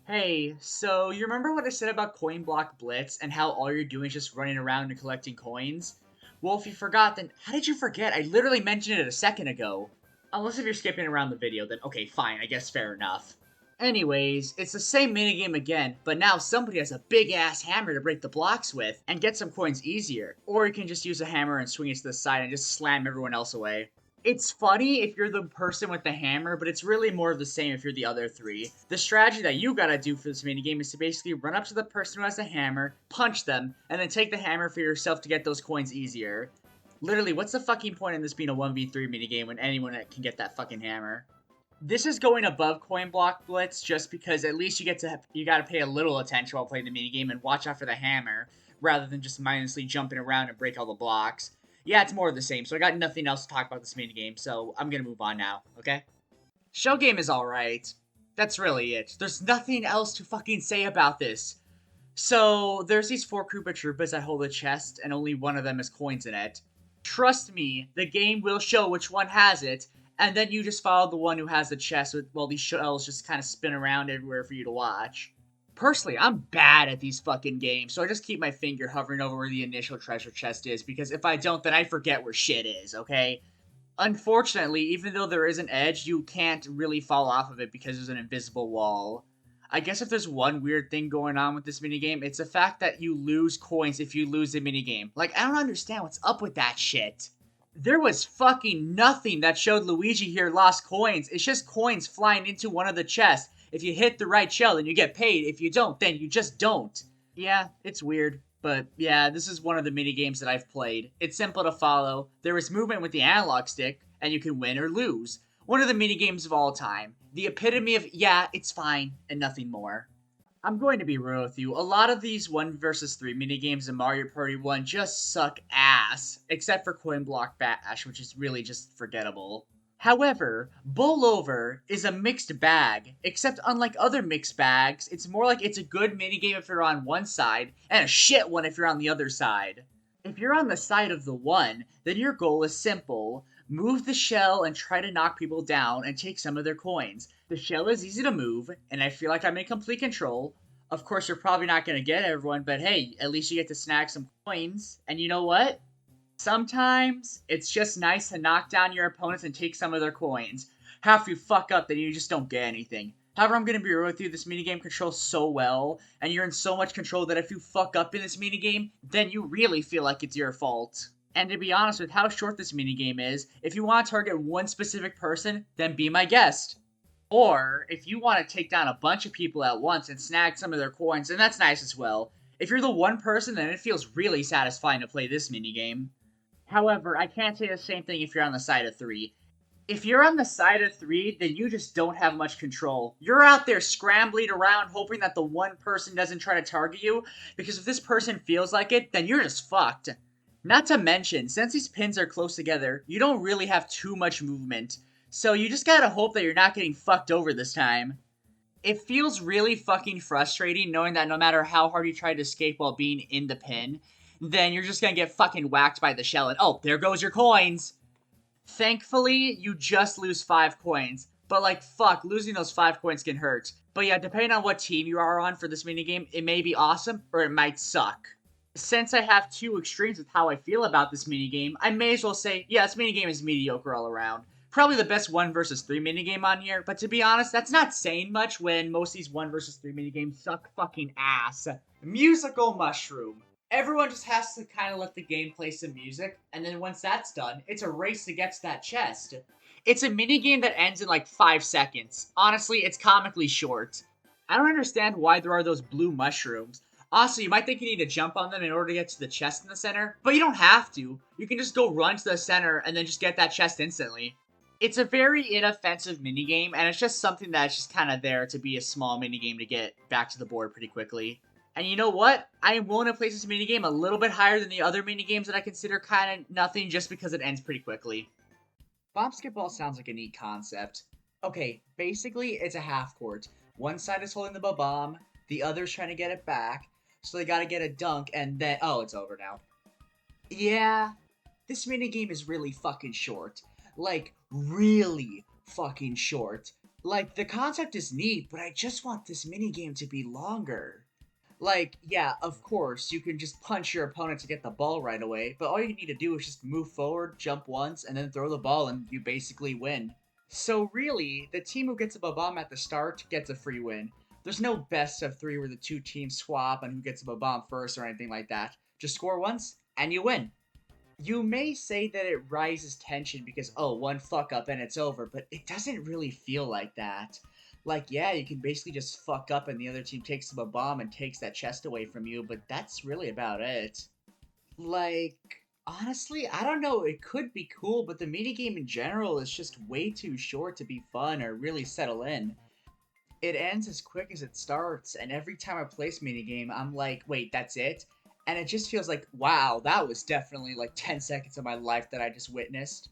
Hey, so you remember what I said about Coin Block Blitz and how all you're doing is just running around and collecting coins? Well, if you forgot, then how did you forget? I literally mentioned it a second ago. Unless if you're skipping around the video, then okay, fine, I guess fair enough. Anyways, it's the same minigame again, but now somebody has a big-ass hammer to break the blocks with and get some coins easier. Or you can just use a hammer and swing it to the side and just slam everyone else away. It's funny if you're the person with the hammer, but it's really more of the same if you're the other three. The strategy that you gotta do for this minigame is to basically run up to the person who has the hammer, punch them, and then take the hammer for yourself to get those coins easier. Literally, what's the fucking point in this being a 1v3 minigame when anyone can get that fucking hammer? This is going above Coin Block Blitz just because at least you gotta pay a little attention while playing the minigame and watch out for the hammer, rather than just mindlessly jumping around and break all the blocks. Yeah, it's more of the same, so I got nothing else to talk about this minigame, so I'm gonna move on now, okay? Show game is alright. That's really it. There's nothing else to fucking say about this. So, there's these 4 Koopa Troopas that hold a chest, and only one of them has coins in it. Trust me, the game will show which one has it, and then you just follow the one who has the chest while these shells just kind of spin around everywhere for you to watch. Personally, I'm bad at these fucking games, so I just keep my finger hovering over where the initial treasure chest is, because if I don't, then I forget where shit is, okay? Unfortunately, even though there is an edge, you can't really fall off of it because there's an invisible wall. I guess if there's one weird thing going on with this minigame, it's the fact that you lose coins if you lose the minigame. Like, I don't understand what's up with that shit. There was fucking nothing that showed Luigi here lost coins. It's just coins flying into one of the chests. If you hit the right shell, then you get paid. If you don't, then you just don't. Yeah, it's weird. But yeah, this is one of the mini games that I've played. It's simple to follow. There is movement with the analog stick, and you can win or lose. One of the mini games of all time. The epitome of, yeah, it's fine, and nothing more. I'm going to be real with you. A lot of these 1 versus 3 minigames in Mario Party 1 just suck ass, except for Coin Block Bash, which is really just forgettable. However, Bowl Over is a mixed bag, except unlike other mixed bags, it's more like it's a good minigame if you're on one side, and a shit one if you're on the other side. If you're on the side of the one, then your goal is simple. Move the shell and try to knock people down and take some of their coins. The shell is easy to move, and I feel like I'm in complete control. Of course, you're probably not going to get everyone, but hey, at least you get to snag some coins. And you know what? Sometimes it's just nice to knock down your opponents and take some of their coins. Half you fuck up, then you just don't get anything. However, I'm going to be real with you, this minigame controls so well, and you're in so much control that if you fuck up in this minigame, then you really feel like it's your fault. And to be honest with how short this minigame is, if you want to target one specific person, then be my guest. Or, if you want to take down a bunch of people at once and snag some of their coins, then that's nice as well. If you're the one person, then it feels really satisfying to play this minigame. However, I can't say the same thing if you're on the side of 3. If you're on the side of 3, then you just don't have much control. You're out there scrambling around hoping that the one person doesn't try to target you, because if this person feels like it, then you're just fucked. Not to mention, since these pins are close together, you don't really have too much movement, so you just gotta hope that you're not getting fucked over this time. It feels really fucking frustrating knowing that no matter how hard you try to escape while being in the pin, then you're just gonna get fucking whacked by the shell and oh, there goes your coins! Thankfully, you just lose 5 coins, but like fuck, losing those 5 coins can hurt. But yeah, depending on what team you are on for this minigame, it may be awesome or it might suck. Since I have 2 extremes with how I feel about this minigame, I may as well say, yeah, this minigame is mediocre all around. Probably the best 1 versus 3 minigame on here, but to be honest, that's not saying much when most of these 1 versus 3 minigames suck fucking ass. Musical Mushroom. Everyone just has to kind of let the game play some music, and then once that's done, it's a race to get to that chest. It's a minigame that ends in like 5 seconds. Honestly, it's comically short. I don't understand why there are those blue mushrooms. Also, you might think you need to jump on them in order to get to the chest in the center, but you don't have to. You can just go run to the center and then just get that chest instantly. It's a very inoffensive minigame, and it's just something that's just kind of there to be a small minigame to get back to the board pretty quickly. And you know what? I am willing to place this minigame a little bit higher than the other minigames that I consider kind of nothing just because it ends pretty quickly. Bomb Skip Ball sounds like a neat concept. Okay, basically it's a half court. One side is holding the bomb, the other's trying to get it back, so they gotta get a dunk, and then... oh, it's over now. Yeah, this minigame is really fucking short. Like, really fucking short. Like, the concept is neat, but I just want this minigame to be longer. Like, yeah, of course, you can just punch your opponent to get the ball right away, but all you need to do is just move forward, jump once, and then throw the ball, and you basically win. So really, the team who gets a bomb at the start gets a free win. There's no best of 3 where the 2 teams swap and who gets a bomb first or anything like that. Just score once, and you win. You may say that it rises tension because, oh, one fuck up and it's over, but it doesn't really feel like that. Like, yeah, you can basically just fuck up and the other team takes up a bomb and takes that chest away from you, but that's really about it. Like, honestly, I don't know, it could be cool, but the minigame in general is just way too short to be fun or really settle in. It ends as quick as it starts, and every time I play this minigame, I'm like, wait, that's it? And it just feels like, wow, that was definitely like 10 seconds of my life that I just witnessed.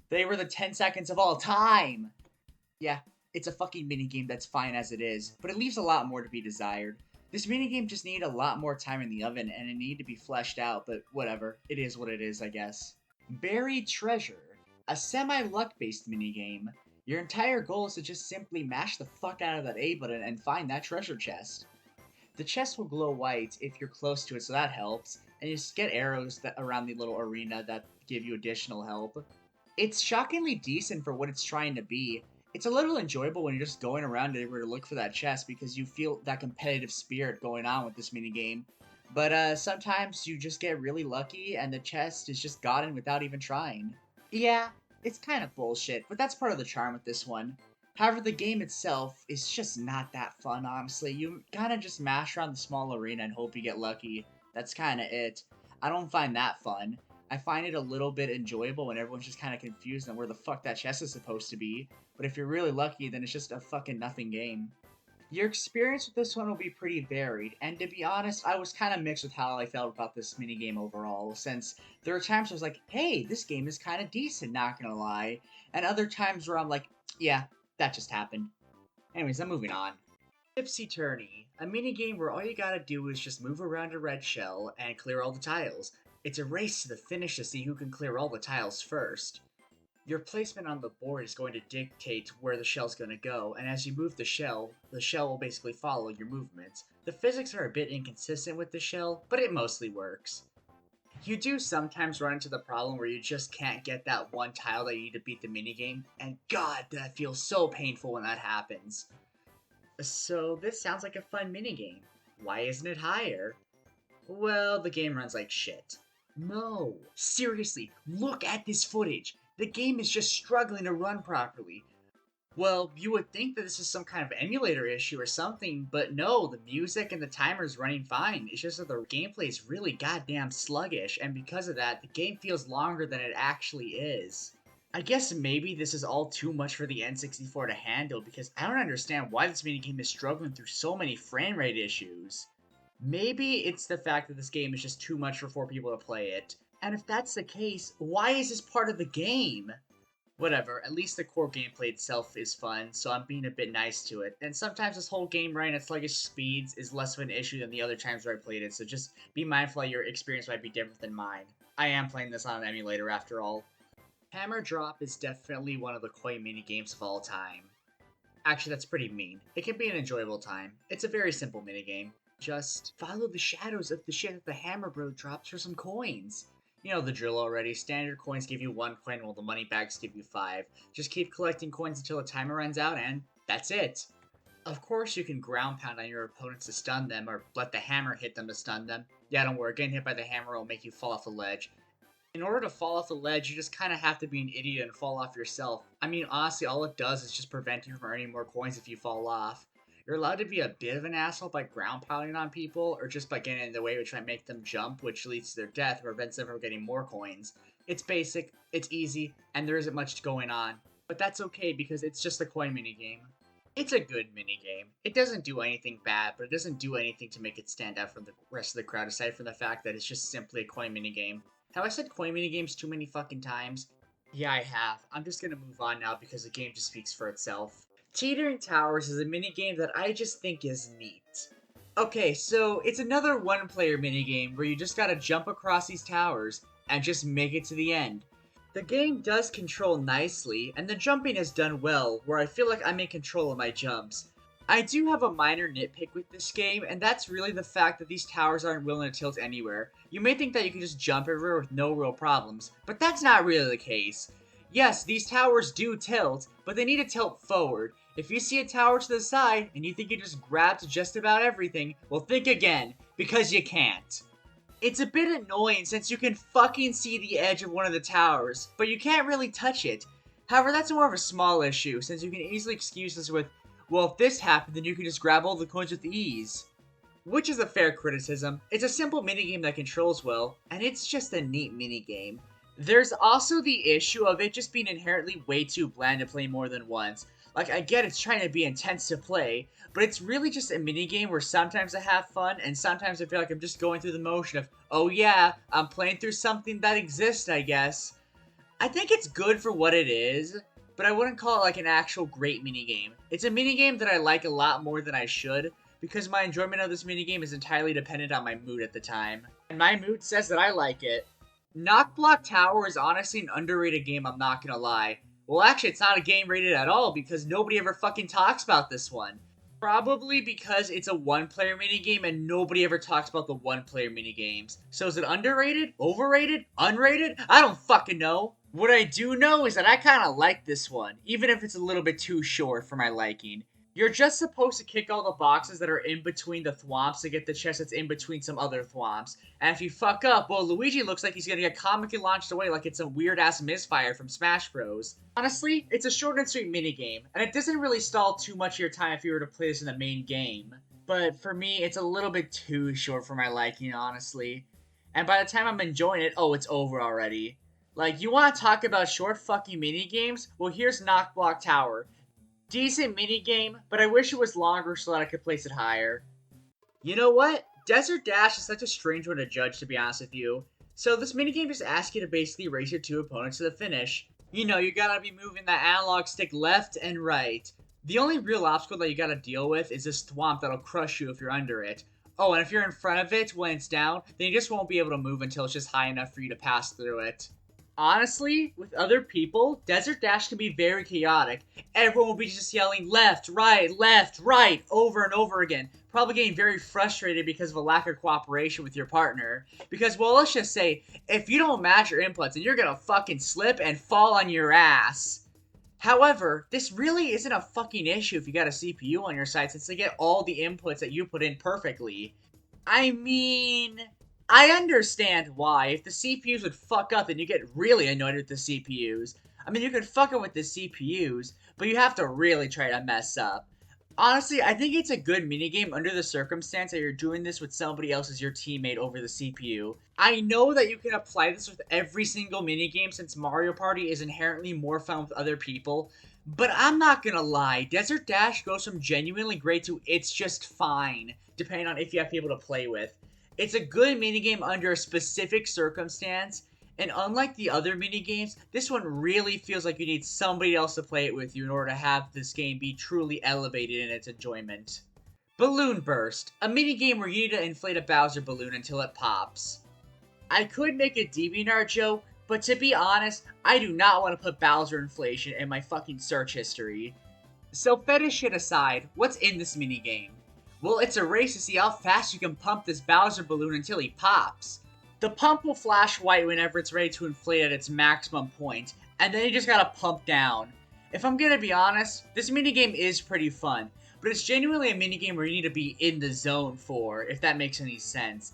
They were the 10 seconds of all time! Yeah, it's a fucking minigame that's fine as it is, but it leaves a lot more to be desired. This minigame just needed a lot more time in the oven, and it needed to be fleshed out, but whatever. It is what it is, I guess. Buried Treasure. A semi-luck based minigame. Your entire goal is to just simply mash the fuck out of that A button and find that treasure chest. The chest will glow white if you're close to it, so that helps, and you just get arrows around the little arena that give you additional help. It's shockingly decent for what it's trying to be. It's a little enjoyable when you're just going around everywhere to look for that chest because you feel that competitive spirit going on with this minigame. But sometimes you just get really lucky and the chest is just gotten without even trying. Yeah, it's kind of bullshit, but that's part of the charm with this one. However, the game itself is just not that fun, honestly. You kind of just mash around the small arena and hope you get lucky. That's kind of it. I don't find that fun. I find it a little bit enjoyable when everyone's just kind of confused on where the fuck that chest is supposed to be. But if you're really lucky, then it's just a fucking nothing game. Your experience with this one will be pretty varied, and to be honest, I was kind of mixed with how I felt about this minigame overall, since there are times I was like, hey, this game is kind of decent, not gonna lie, and other times where I'm like, yeah, that just happened. Anyways, I'm moving on. Tipsy Tourney, a minigame where all you gotta do is just move around a red shell and clear all the tiles. It's a race to the finish to see who can clear all the tiles first. Your placement on the board is going to dictate where the shell's going to go, and as you move the shell will basically follow your movements. The physics are a bit inconsistent with the shell, but it mostly works. You do sometimes run into the problem where you just can't get that one tile that you need to beat the minigame, and god, that feels so painful when that happens. So this sounds like a fun minigame. Why isn't it higher? Well, the game runs like shit. No, seriously, look at this footage. The game is just struggling to run properly. Well, you would think that this is some kind of emulator issue or something, but no, the music and the timer is running fine. It's just that the gameplay is really goddamn sluggish, and because of that, the game feels longer than it actually is. I guess maybe this is all too much for the N64 to handle because I don't understand why this minigame is struggling through so many frame rate issues. Maybe it's the fact that this game is just too much for 4 people to play it. And if that's the case, why is this part of the game? Whatever, at least the core gameplay itself is fun, so I'm being a bit nice to it. And sometimes this whole game running at sluggish speeds is less of an issue than the other times where I played it, so just be mindful that your experience might be different than mine. I am playing this on an emulator after all. Hammer Drop is definitely one of the koi minigames of all time. Actually, that's pretty mean. It can be an enjoyable time. It's a very simple minigame. Just follow the shadows of the shit that the Hammer Bro drops for some coins. You know the drill already. Standard coins give you 1 coin while the money bags give you 5. Just keep collecting coins until the timer runs out and that's it. Of course you can ground pound on your opponents to stun them or let the hammer hit them to stun them. Yeah, don't worry, getting hit by the hammer will make you fall off the ledge. In order to fall off the ledge, you just kind of have to be an idiot and fall off yourself. I mean, honestly, all it does is just prevent you from earning more coins if you fall off. You're allowed to be a bit of an asshole by ground pounding on people, or just by getting in their way, which might make them jump, which leads to their death, or prevents them from getting more coins. It's basic, it's easy, and there isn't much going on. But that's okay, because it's just a coin minigame. It's a good minigame. It doesn't do anything bad, but it doesn't do anything to make it stand out from the rest of the crowd, aside from the fact that it's just simply a coin minigame. Have I said coin minigames too many fucking times? Yeah, I have. I'm just gonna move on now because the game just speaks for itself. Teetering Towers is a minigame that I just think is neat. Okay, so it's another one-player minigame where you just gotta jump across these towers and just make it to the end. The game does control nicely, and the jumping is done well, where I feel like I'm in control of my jumps. I do have a minor nitpick with this game, and that's really the fact that these towers aren't willing to tilt anywhere. You may think that you can just jump everywhere with no real problems, but that's not really the case. Yes, these towers do tilt, but they need to tilt forward. If you see a tower to the side, and you think you just grab to just about everything, well think again, because you can't. It's a bit annoying since you can fucking see the edge of one of the towers, but you can't really touch it. However, that's more of a small issue, since you can easily excuse this with, well, if this happened, then you can just grab all the coins with ease. Which is a fair criticism. It's a simple minigame that controls well, and it's just a neat minigame. There's also the issue of it just being inherently way too bland to play more than once. Like, I get it's trying to be intense to play, but it's really just a minigame where sometimes I have fun, and sometimes I feel like I'm just going through the motion of, oh yeah, I'm playing through something that exists, I guess. I think it's good for what it is, but I wouldn't call it like an actual great minigame. It's a minigame that I like a lot more than I should, because my enjoyment of this minigame is entirely dependent on my mood at the time. And my mood says that I like it. Knock Block Tower is honestly an underrated game, I'm not gonna lie. Well, actually, it's not a game rated at all, because nobody ever fucking talks about this one. Probably because it's a one-player minigame and nobody ever talks about the one-player minigames. So is it underrated? Overrated? Unrated? I don't fucking know. What I do know is that I kinda like this one, even if it's a little bit too short for my liking. You're just supposed to kick all the boxes that are in between the thwomps to get the chest that's in between some other thwomps. And if you fuck up, well, Luigi looks like he's gonna get comically launched away like it's a weird-ass misfire from Smash Bros. Honestly, it's a short and sweet minigame, and it doesn't really stall too much of your time if you were to play this in the main game. But for me, it's a little bit too short for my liking, honestly. And by the time I'm enjoying it, oh, it's over already. Like, you want to talk about short fucking minigames? Well, here's Knock Block Tower. Decent minigame, but I wish it was longer so that I could place it higher. You know what? Desert Dash is such a strange one to judge, to be honest with you. So this minigame just asks you to basically race your two opponents to the finish. You know, you gotta be moving that analog stick left and right. The only real obstacle that you gotta deal with is this thwomp that'll crush you if you're under it. Oh, and if you're in front of it when it's down, then you just won't be able to move until it's just high enough for you to pass through it. Honestly, with other people, Desert Dash can be very chaotic. Everyone will be just yelling left, right, over and over again. Probably getting very frustrated because of a lack of cooperation with your partner. Because, well, let's just say, if you don't match your inputs, then you're gonna fucking slip and fall on your ass. However, this really isn't a fucking issue if you got a CPU on your side, since they get all the inputs that you put in perfectly. I mean, I understand why. If the CPUs would fuck up, then you get really annoyed with the CPUs. I mean, you can fuck up with the CPUs, but you have to really try to mess up. Honestly, I think it's a good minigame under the circumstance that you're doing this with somebody else as your teammate over the CPU. I know that you can apply this with every single minigame since Mario Party is inherently more fun with other people, but I'm not gonna lie, Desert Dash goes from genuinely great to it's just fine, depending on if you have people to play with. It's a good minigame under a specific circumstance, and unlike the other minigames, this one really feels like you need somebody else to play it with you in order to have this game be truly elevated in its enjoyment. Balloon Burst, a minigame where you need to inflate a Bowser balloon until it pops. I could make a DeviantArt joke, but to be honest, I do not want to put Bowser inflation in my fucking search history. So fetish shit aside, what's in this minigame? Well, it's a race to see how fast you can pump this Bowser balloon until he pops. The pump will flash white whenever it's ready to inflate at its maximum point, and then you just gotta pump down. If I'm gonna be honest, this minigame is pretty fun, but it's genuinely a minigame where you need to be in the zone for, if that makes any sense.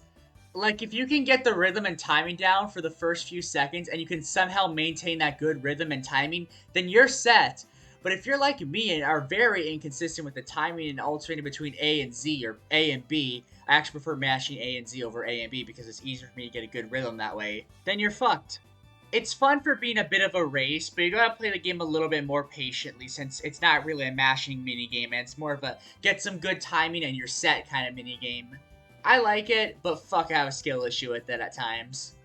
Like, if you can get the rhythm and timing down for the first few seconds, and you can somehow maintain that good rhythm and timing, then you're set. But if you're like me and are very inconsistent with the timing and alternating between A and Z, or A and B, I actually prefer mashing A and Z over A and B because it's easier for me to get a good rhythm that way, then you're fucked. It's fun for being a bit of a race, but you gotta play the game a little bit more patiently since it's not really a mashing minigame, and it's more of a get some good timing and you're set kind of minigame. I like it, but fuck, I have a skill issue with it at times.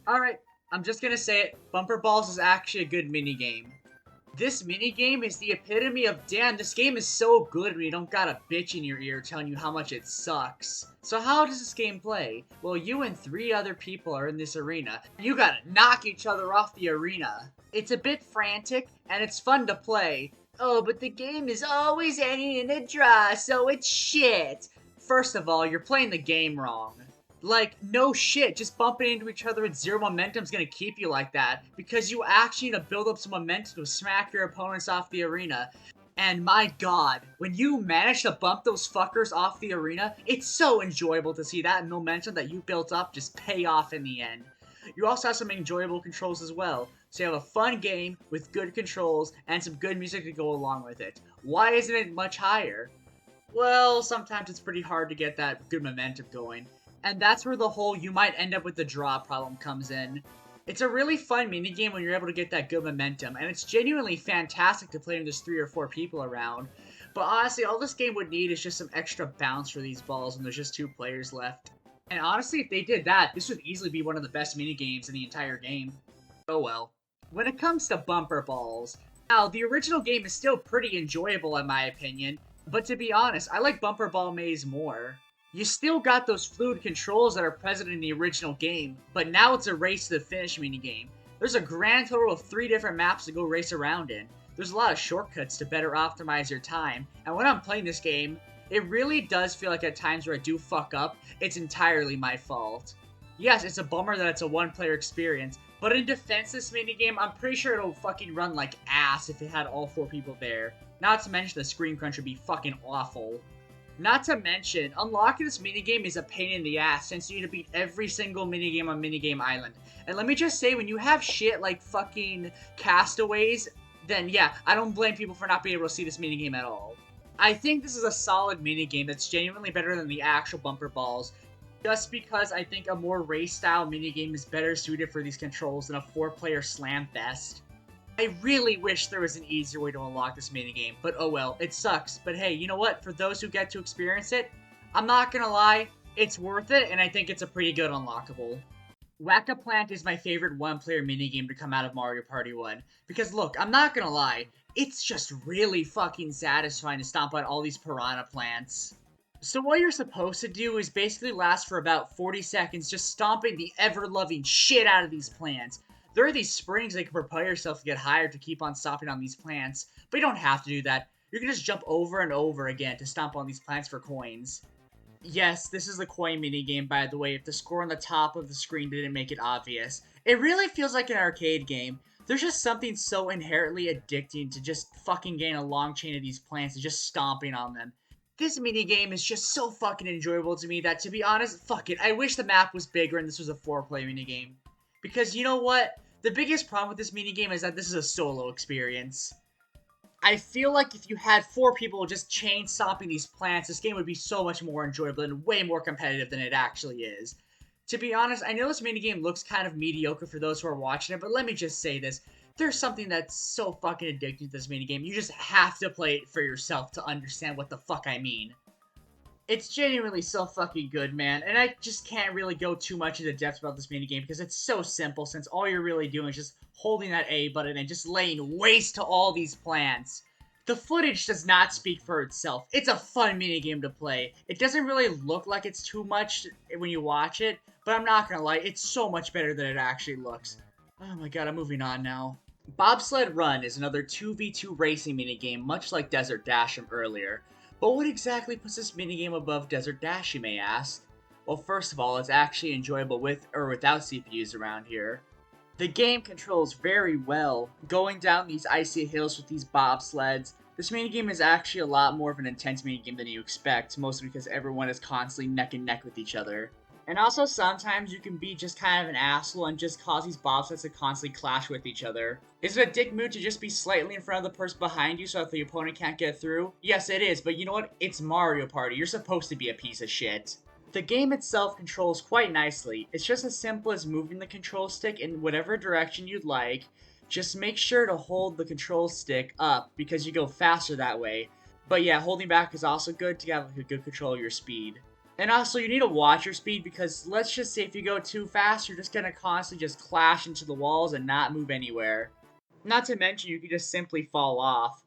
Alright, I'm just gonna say it, Bumper Balls is actually a good minigame. This minigame is the epitome of, damn, this game is so good when you don't got a bitch in your ear telling you how much it sucks. So how does this game play? Well, you and 3 other people are in this arena. You gotta knock each other off the arena. It's a bit frantic, and it's fun to play. Oh, but the game is always ending in a draw, so it's shit. First of all, you're playing the game wrong. Like, no shit, just bumping into each other with 0 momentum's gonna keep you like that, because you actually need to build up some momentum to smack your opponents off the arena. And my god, when you manage to bump those fuckers off the arena, it's so enjoyable to see that momentum that you built up just pay off in the end. You also have some enjoyable controls as well, so you have a fun game with good controls and some good music to go along with it. Why isn't it much higher? Well, sometimes it's pretty hard to get that good momentum going. And that's where the whole you might end up with the draw problem comes in. It's a really fun minigame when you're able to get that good momentum, and it's genuinely fantastic to play when there's 3 or 4 people around. But honestly, all this game would need is just some extra bounce for these balls when there's just 2 players left. And honestly, if they did that, this would easily be one of the best minigames in the entire game. Oh well. When it comes to bumper balls, now, the original game is still pretty enjoyable in my opinion, but to be honest, I like Bumper Ball Maze more. You still got those fluid controls that are present in the original game, but now it's a race to the finish minigame. There's a grand total of 3 different maps to go race around in. There's a lot of shortcuts to better optimize your time, and when I'm playing this game, it really does feel like at times where I do fuck up, it's entirely my fault. Yes, it's a bummer that it's a one-player experience, but in defense this minigame, I'm pretty sure it'll fucking run like ass if it had all 4 people there. Not to mention the screen crunch would be fucking awful. Not to mention, unlocking this minigame is a pain in the ass since you need to beat every single minigame on Minigame Island. And let me just say, when you have shit like fucking Castaways, then yeah, I don't blame people for not being able to see this minigame at all. I think this is a solid minigame that's genuinely better than the actual bumper balls, just because I think a more race-style minigame is better suited for these controls than a 4-player slam fest. I really wish there was an easier way to unlock this minigame, but oh well, it sucks. But hey, you know what? For those who get to experience it, I'm not gonna lie, it's worth it, and I think it's a pretty good unlockable. Whack-A-Plant is my favorite one-player minigame to come out of Mario Party 1, because look, I'm not gonna lie, it's just really fucking satisfying to stomp on all these piranha plants. So what you're supposed to do is basically last for about 40 seconds just stomping the ever-loving shit out of these plants. There are these springs that you can propel yourself to get higher to keep on stomping on these plants, but you don't have to do that. You can just jump over and over again to stomp on these plants for coins. Yes, this is the coin minigame, by the way, if the score on the top of the screen didn't make it obvious. It really feels like an arcade game. There's just something so inherently addicting to just fucking getting a long chain of these plants and just stomping on them. This minigame is just so fucking enjoyable to me that, to be honest, fuck it. I wish the map was bigger and this was a 4-player minigame. Because you know what? The biggest problem with this minigame is that this is a solo experience. I feel like if you had 4 people just chain stomping these plants, this game would be so much more enjoyable and way more competitive than it actually is. To be honest, I know this minigame looks kind of mediocre for those who are watching it, but let me just say this. There's something that's so fucking addicting to this minigame, you just have to play it for yourself to understand what the fuck I mean. It's genuinely so fucking good, man, and I just can't really go too much into depth about this minigame because it's so simple since all you're really doing is just holding that A button and just laying waste to all these plants. The footage does not speak for itself. It's a fun minigame to play. It doesn't really look like it's too much when you watch it, but I'm not gonna lie, it's so much better than it actually looks. Oh my god, I'm moving on now. Bobsled Run is another 2v2 racing minigame much like Desert Dash from earlier. But what exactly puts this minigame above Desert Dash, you may ask? Well, first of all, it's actually enjoyable with or without CPUs around here. The game controls very well, going down these icy hills with these bobsleds. This minigame is actually a lot more of an intense minigame than you expect, mostly because everyone is constantly neck and neck with each other. And also sometimes you can be just kind of an asshole and just cause these bobsleds to constantly clash with each other. Is it a dick move to just be slightly in front of the person behind you so that the opponent can't get through? Yes, it is, but you know what? It's Mario Party. You're supposed to be a piece of shit. The game itself controls quite nicely. It's just as simple as moving the control stick in whatever direction you'd like. Just make sure to hold the control stick up because you go faster that way. But yeah, holding back is also good to have like, a good control of your speed. And also, you need to watch your speed because let's just say if you go too fast, you're just gonna constantly just clash into the walls and not move anywhere. Not to mention, you can just simply fall off.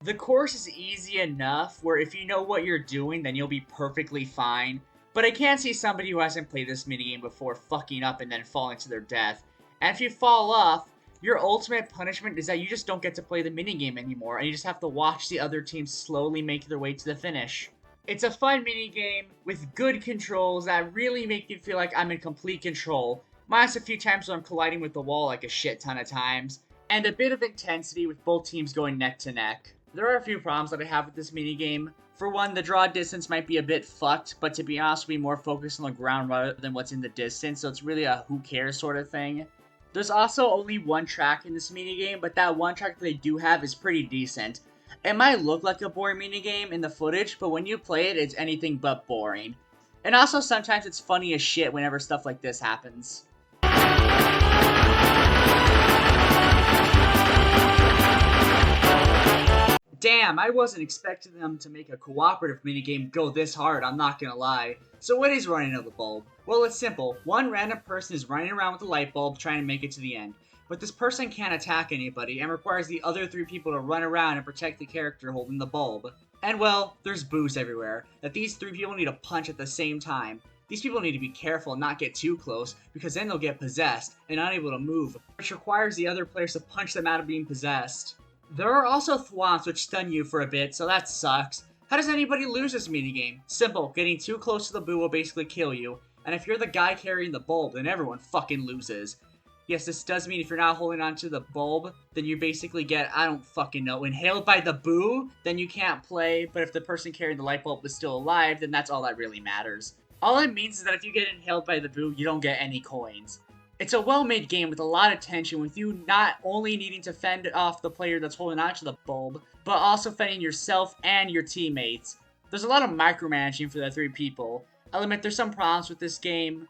The course is easy enough where if you know what you're doing, then you'll be perfectly fine. But I can't see somebody who hasn't played this minigame before fucking up and then falling to their death. And if you fall off, your ultimate punishment is that you just don't get to play the minigame anymore, and you just have to watch the other team slowly make their way to the finish. It's a fun minigame with good controls that really make me feel like I'm in complete control, minus a few times where I'm colliding with the wall like a shit ton of times, and a bit of intensity with both teams going neck to neck. There are a few problems that I have with this minigame. For one, the draw distance might be a bit fucked, but to be honest, we more focused on the ground rather than what's in the distance, so it's really a who cares sort of thing. There's also only one track in this minigame, but that one track that they do have is pretty decent. It might look like a boring minigame in the footage, but when you play it, it's anything but boring. And also sometimes it's funny as shit whenever stuff like this happens. Damn, I wasn't expecting them to make a cooperative minigame go this hard, I'm not gonna lie. So what is running of the bulb? Well, it's simple. One random person is running around with a light bulb trying to make it to the end. But this person can't attack anybody and requires the other 3 people to run around and protect the character holding the bulb. And well, there's boos everywhere that these 3 people need to punch at the same time. These people need to be careful and not get too close, because then they'll get possessed and unable to move, which requires the other players to punch them out of being possessed. There are also thwomps which stun you for a bit, so that sucks. How does anybody lose this minigame? Simple, getting too close to the boo will basically kill you, and if you're the guy carrying the bulb, then everyone fucking loses. Yes, this does mean if you're not holding onto the bulb, then you basically get, I don't fucking know, inhaled by the boo, then you can't play, but if the person carrying the light bulb is still alive, then that's all that really matters. All it means is that if you get inhaled by the boo, you don't get any coins. It's a well-made game with a lot of tension, with you not only needing to fend off the player that's holding onto the bulb, but also fending yourself and your teammates. There's a lot of micromanaging for the 3 people. I'll admit there's some problems with this game.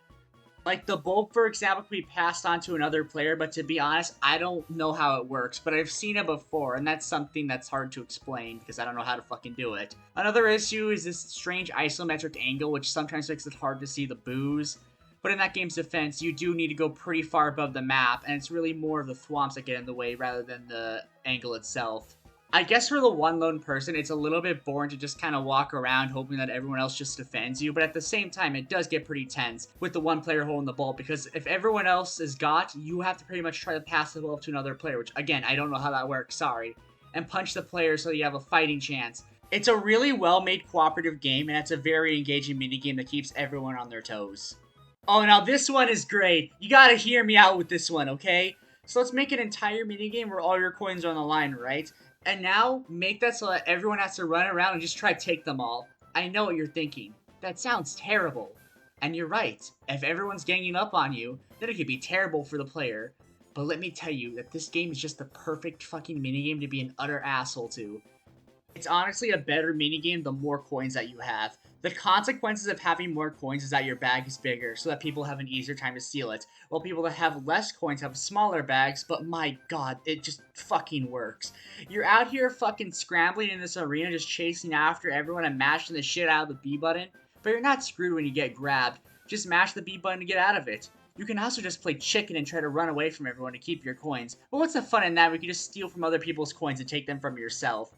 Like the bulb, for example, can be passed on to another player, but to be honest, I don't know how it works, but I've seen it before, and that's something that's hard to explain, because I don't know how to fucking do it. Another issue is this strange isometric angle, which sometimes makes it hard to see the boos. But in that game's defense, you do need to go pretty far above the map, and it's really more of the thwomps that get in the way rather than the angle itself. I guess for the one lone person, it's a little bit boring to just kind of walk around hoping that everyone else just defends you, but at the same time, it does get pretty tense with the one player holding the ball, because if everyone else is got, you have to pretty much try to pass the ball to another player, which, again, I don't know how that works, sorry, and punch the player so you have a fighting chance. It's a really well-made cooperative game, and it's a very engaging minigame that keeps everyone on their toes. Oh, now this one is great. You gotta hear me out with this one, okay? So let's make an entire minigame where all your coins are on the line, right? And now, make that so that everyone has to run around and just try to take them all. I know what you're thinking. That sounds terrible. And you're right. If everyone's ganging up on you, then it could be terrible for the player. But let me tell you that this game is just the perfect fucking minigame to be an utter asshole to. It's honestly a better minigame the more coins that you have. The consequences of having more coins is that your bag is bigger, so that people have an easier time to steal it, while people that have less coins have smaller bags, but my god, it just fucking works. You're out here fucking scrambling in this arena, just chasing after everyone and mashing the shit out of the B button, but you're not screwed when you get grabbed. Just mash the B button to get out of it. You can also just play chicken and try to run away from everyone to keep your coins, but what's the fun in that? We can just steal from other people's coins and take them from yourself.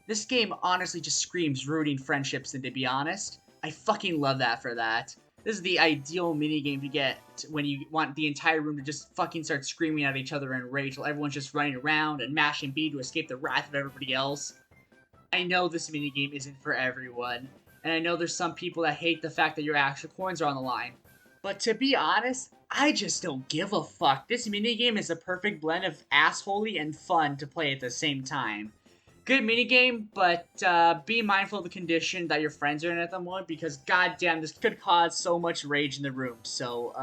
This game honestly just screams rooting friendships, and to be honest, I fucking love that for that. This is the ideal minigame to get when you want the entire room to just fucking start screaming at each other in rage while everyone's just running around and mashing B to escape the wrath of everybody else. I know this minigame isn't for everyone, and I know there's some people that hate the fact that your actual coins are on the line. But to be honest, I just don't give a fuck. This minigame is a perfect blend of assholey and fun to play at the same time. Good minigame, but be mindful of the condition that your friends are in at the moment, because goddamn, this could cause so much rage in the room. So,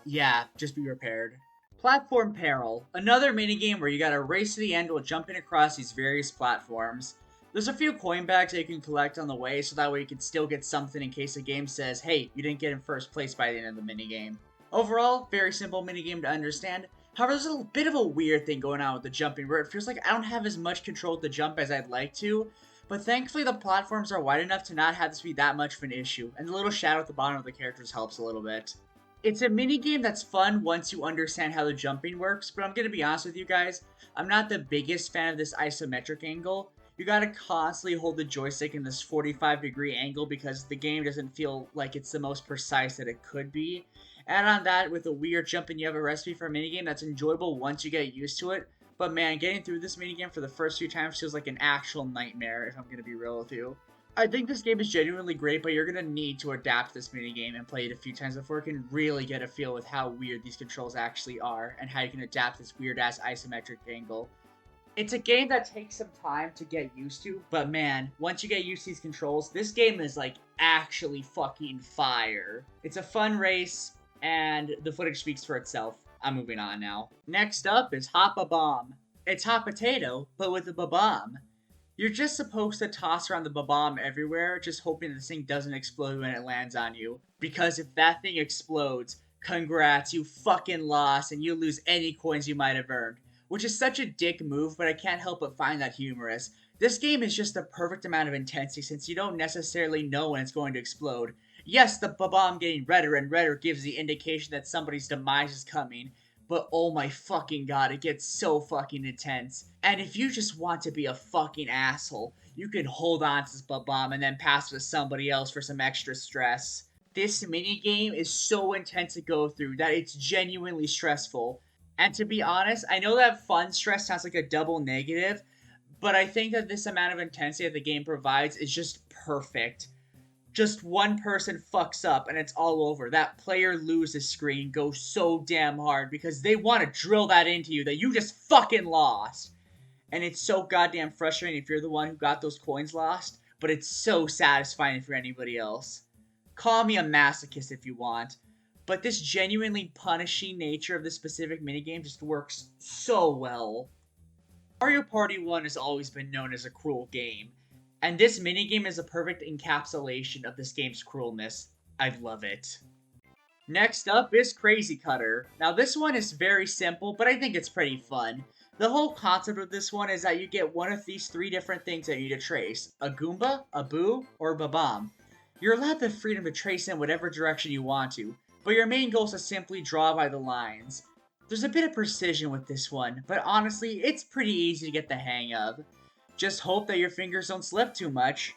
yeah, just be prepared. Platform Peril, another minigame where you gotta race to the end while jumping across these various platforms. There's a few coin bags that you can collect on the way, so that way you can still get something in case the game says, hey, you didn't get in first place by the end of the minigame. Overall, very simple minigame to understand. However, there's a bit of a weird thing going on with the jumping, where it feels like I don't have as much control of the jump as I'd like to, but thankfully the platforms are wide enough to not have this be that much of an issue, and the little shadow at the bottom of the characters helps a little bit. It's a minigame that's fun once you understand how the jumping works, but I'm gonna be honest with you guys, I'm not the biggest fan of this isometric angle. You gotta constantly hold the joystick in this 45-degree angle because the game doesn't feel like it's the most precise that it could be. Add on that with a weird jump and you have a recipe for a minigame that's enjoyable once you get used to it. But man, getting through this minigame for the first few times feels like an actual nightmare, if I'm going to be real with you. I think this game is genuinely great, but you're going to need to adapt this minigame and play it a few times before you can really get a feel with how weird these controls actually are, and how you can adapt this weird-ass isometric angle. It's a game that takes some time to get used to, but man, once you get used to these controls, this game is like actually fucking fire. It's a fun race, and the footage speaks for itself. I'm moving on now. Next up is Hop a Bomb. It's hot potato, but with a bomb. You're just supposed to toss around the bomb everywhere, just hoping this thing doesn't explode when it lands on you. Because if that thing explodes, congrats, you fucking lost, and you lose any coins you might have earned. Which is such a dick move, but I can't help but find that humorous. This game is just the perfect amount of intensity since you don't necessarily know when it's going to explode. Yes, the bomb getting redder and redder gives the indication that somebody's demise is coming, but oh my fucking god, it gets so fucking intense. And if you just want to be a fucking asshole, you can hold on to this bomb and then pass it to somebody else for some extra stress. This minigame is so intense to go through that it's genuinely stressful. And to be honest, I know that fun stress sounds like a double negative, but I think that this amount of intensity that the game provides is just perfect. Just one person fucks up and it's all over. That player loses screen goes so damn hard because they want to drill that into you that you just fucking lost. And it's so goddamn frustrating if you're the one who got those coins lost, but it's so satisfying for anybody else. Call me a masochist if you want, but this genuinely punishing nature of this specific minigame just works so well. Mario Party 1 has always been known as a cruel game, and this minigame is a perfect encapsulation of this game's cruelness. I love it. Next up is Crazy Cutter. Now this one is very simple, but I think it's pretty fun. The whole concept of this one is that you get one of these three different things that you need to trace. A Goomba, a Boo, or a Babam. You're allowed the freedom to trace in whatever direction you want to, but your main goal is to simply draw by the lines. There's a bit of precision with this one, but honestly, it's pretty easy to get the hang of. Just hope that your fingers don't slip too much.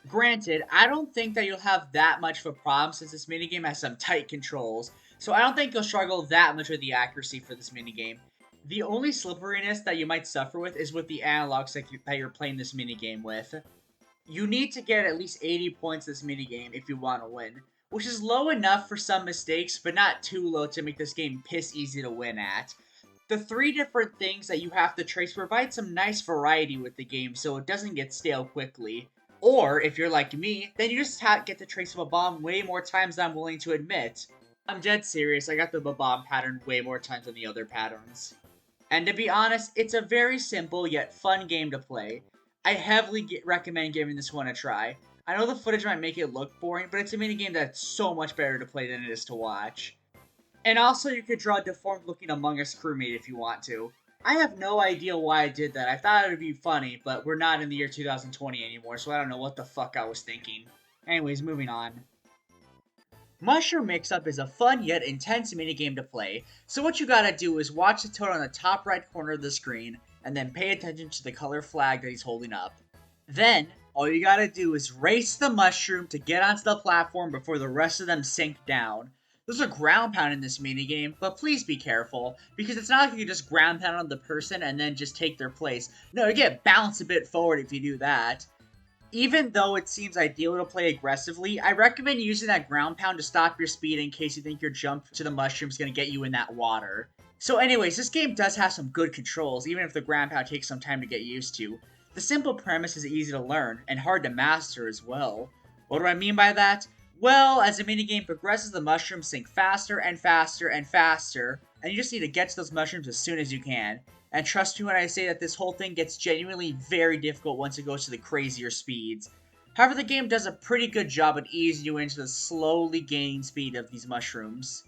Granted, I don't think that you'll have that much of a problem since this minigame has some tight controls, so I don't think you'll struggle that much with the accuracy for this minigame. The only slipperiness that you might suffer with is with the analogs that you're playing this minigame with. You need to get at least 80 points this minigame if you want to win, which is low enough for some mistakes, but not too low to make this game piss easy to win at. The three different things that you have to trace provide some nice variety with the game so it doesn't get stale quickly. Or, if you're like me, then you just get to trace a bomb way more times than I'm willing to admit. I'm dead serious, I got the bomb pattern way more times than the other patterns. And to be honest, it's a very simple yet fun game to play. I heavily recommend giving this one a try. I know the footage might make it look boring, but it's a minigame that's so much better to play than it is to watch. And also, you could draw a deformed-looking Among Us crewmate if you want to. I have no idea why I did that. I thought it would be funny, but we're not in the year 2020 anymore, so I don't know what the fuck I was thinking. Anyways, moving on. Mushroom Mix-Up is a fun yet intense minigame to play, so what you gotta do is watch the toad on the top right corner of the screen, and then pay attention to the color flag that he's holding up. Then, all you gotta do is race the mushroom to get onto the platform before the rest of them sink down. There's a ground pound in this minigame, but please be careful, because it's not like you can just ground pound on the person and then just take their place. No, you get bounced a bit forward if you do that. Even though it seems ideal to play aggressively, I recommend using that ground pound to stop your speed in case you think your jump to the mushroom is going to get you in that water. So anyways, this game does have some good controls, even if the ground pound takes some time to get used to. The simple premise is easy to learn, and hard to master as well. What do I mean by that? Well, as the minigame progresses, the mushrooms sink faster and faster and faster, and you just need to get to those mushrooms as soon as you can. And trust me when I say that this whole thing gets genuinely very difficult once it goes to the crazier speeds. However, the game does a pretty good job at easing you into the slowly gaining speed of these mushrooms.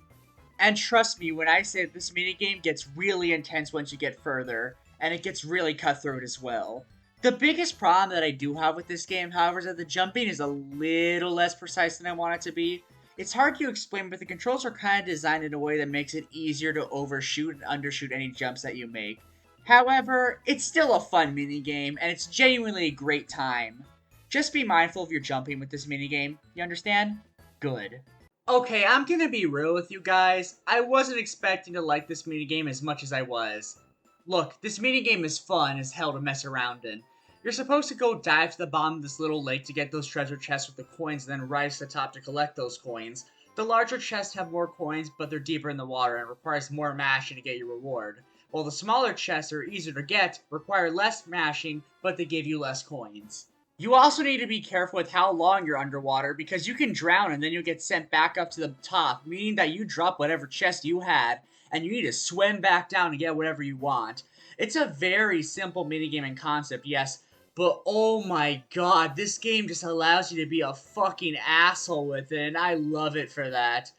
And trust me when I say that this minigame gets really intense once you get further, and it gets really cutthroat as well. The biggest problem that I do have with this game, however, is that the jumping is a little less precise than I want it to be. It's hard to explain, but the controls are kind of designed in a way that makes it easier to overshoot and undershoot any jumps that you make. However, it's still a fun minigame, and it's genuinely a great time. Just be mindful of your jumping with this minigame, you understand? Good. Okay, I'm gonna be real with you guys. I wasn't expecting to like this minigame as much as I was. Look, this minigame is fun as hell to mess around in. You're supposed to go dive to the bottom of this little lake to get those treasure chests with the coins and then rise to the top to collect those coins. The larger chests have more coins, but they're deeper in the water and it requires more mashing to get your reward. while the smaller chests are easier to get, require less mashing, but they give you less coins. You also need to be careful with how long you're underwater, because you can drown and then you'll get sent back up to the top, meaning that you drop whatever chest you had, and you need to swim back down to get whatever you want. It's a very simple minigame in concept, yes, but oh my god, this game just allows you to be a fucking asshole with it, and I love it for that.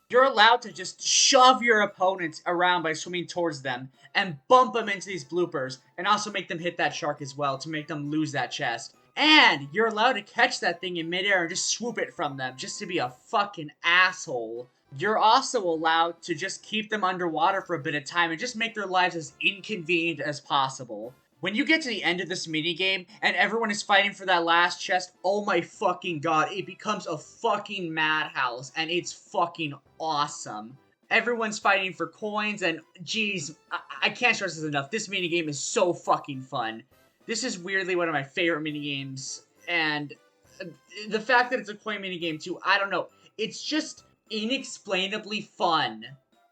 You're allowed to just shove your opponents around by swimming towards them, and bump them into these bloopers, and also make them hit that shark as well to make them lose that chest. And you're allowed to catch that thing in midair and just swoop it from them, just to be a fucking asshole. You're also allowed to just keep them underwater for a bit of time and just make their lives as inconvenient as possible. When you get to the end of this minigame and everyone is fighting for that last chest, oh my fucking god, it becomes a fucking madhouse and it's fucking awesome. Everyone's fighting for coins and geez, I can't stress this enough. This minigame is so fucking fun. This is weirdly one of my favorite minigames, and the fact that it's a coin minigame too, I don't know. It's just inexplainably fun.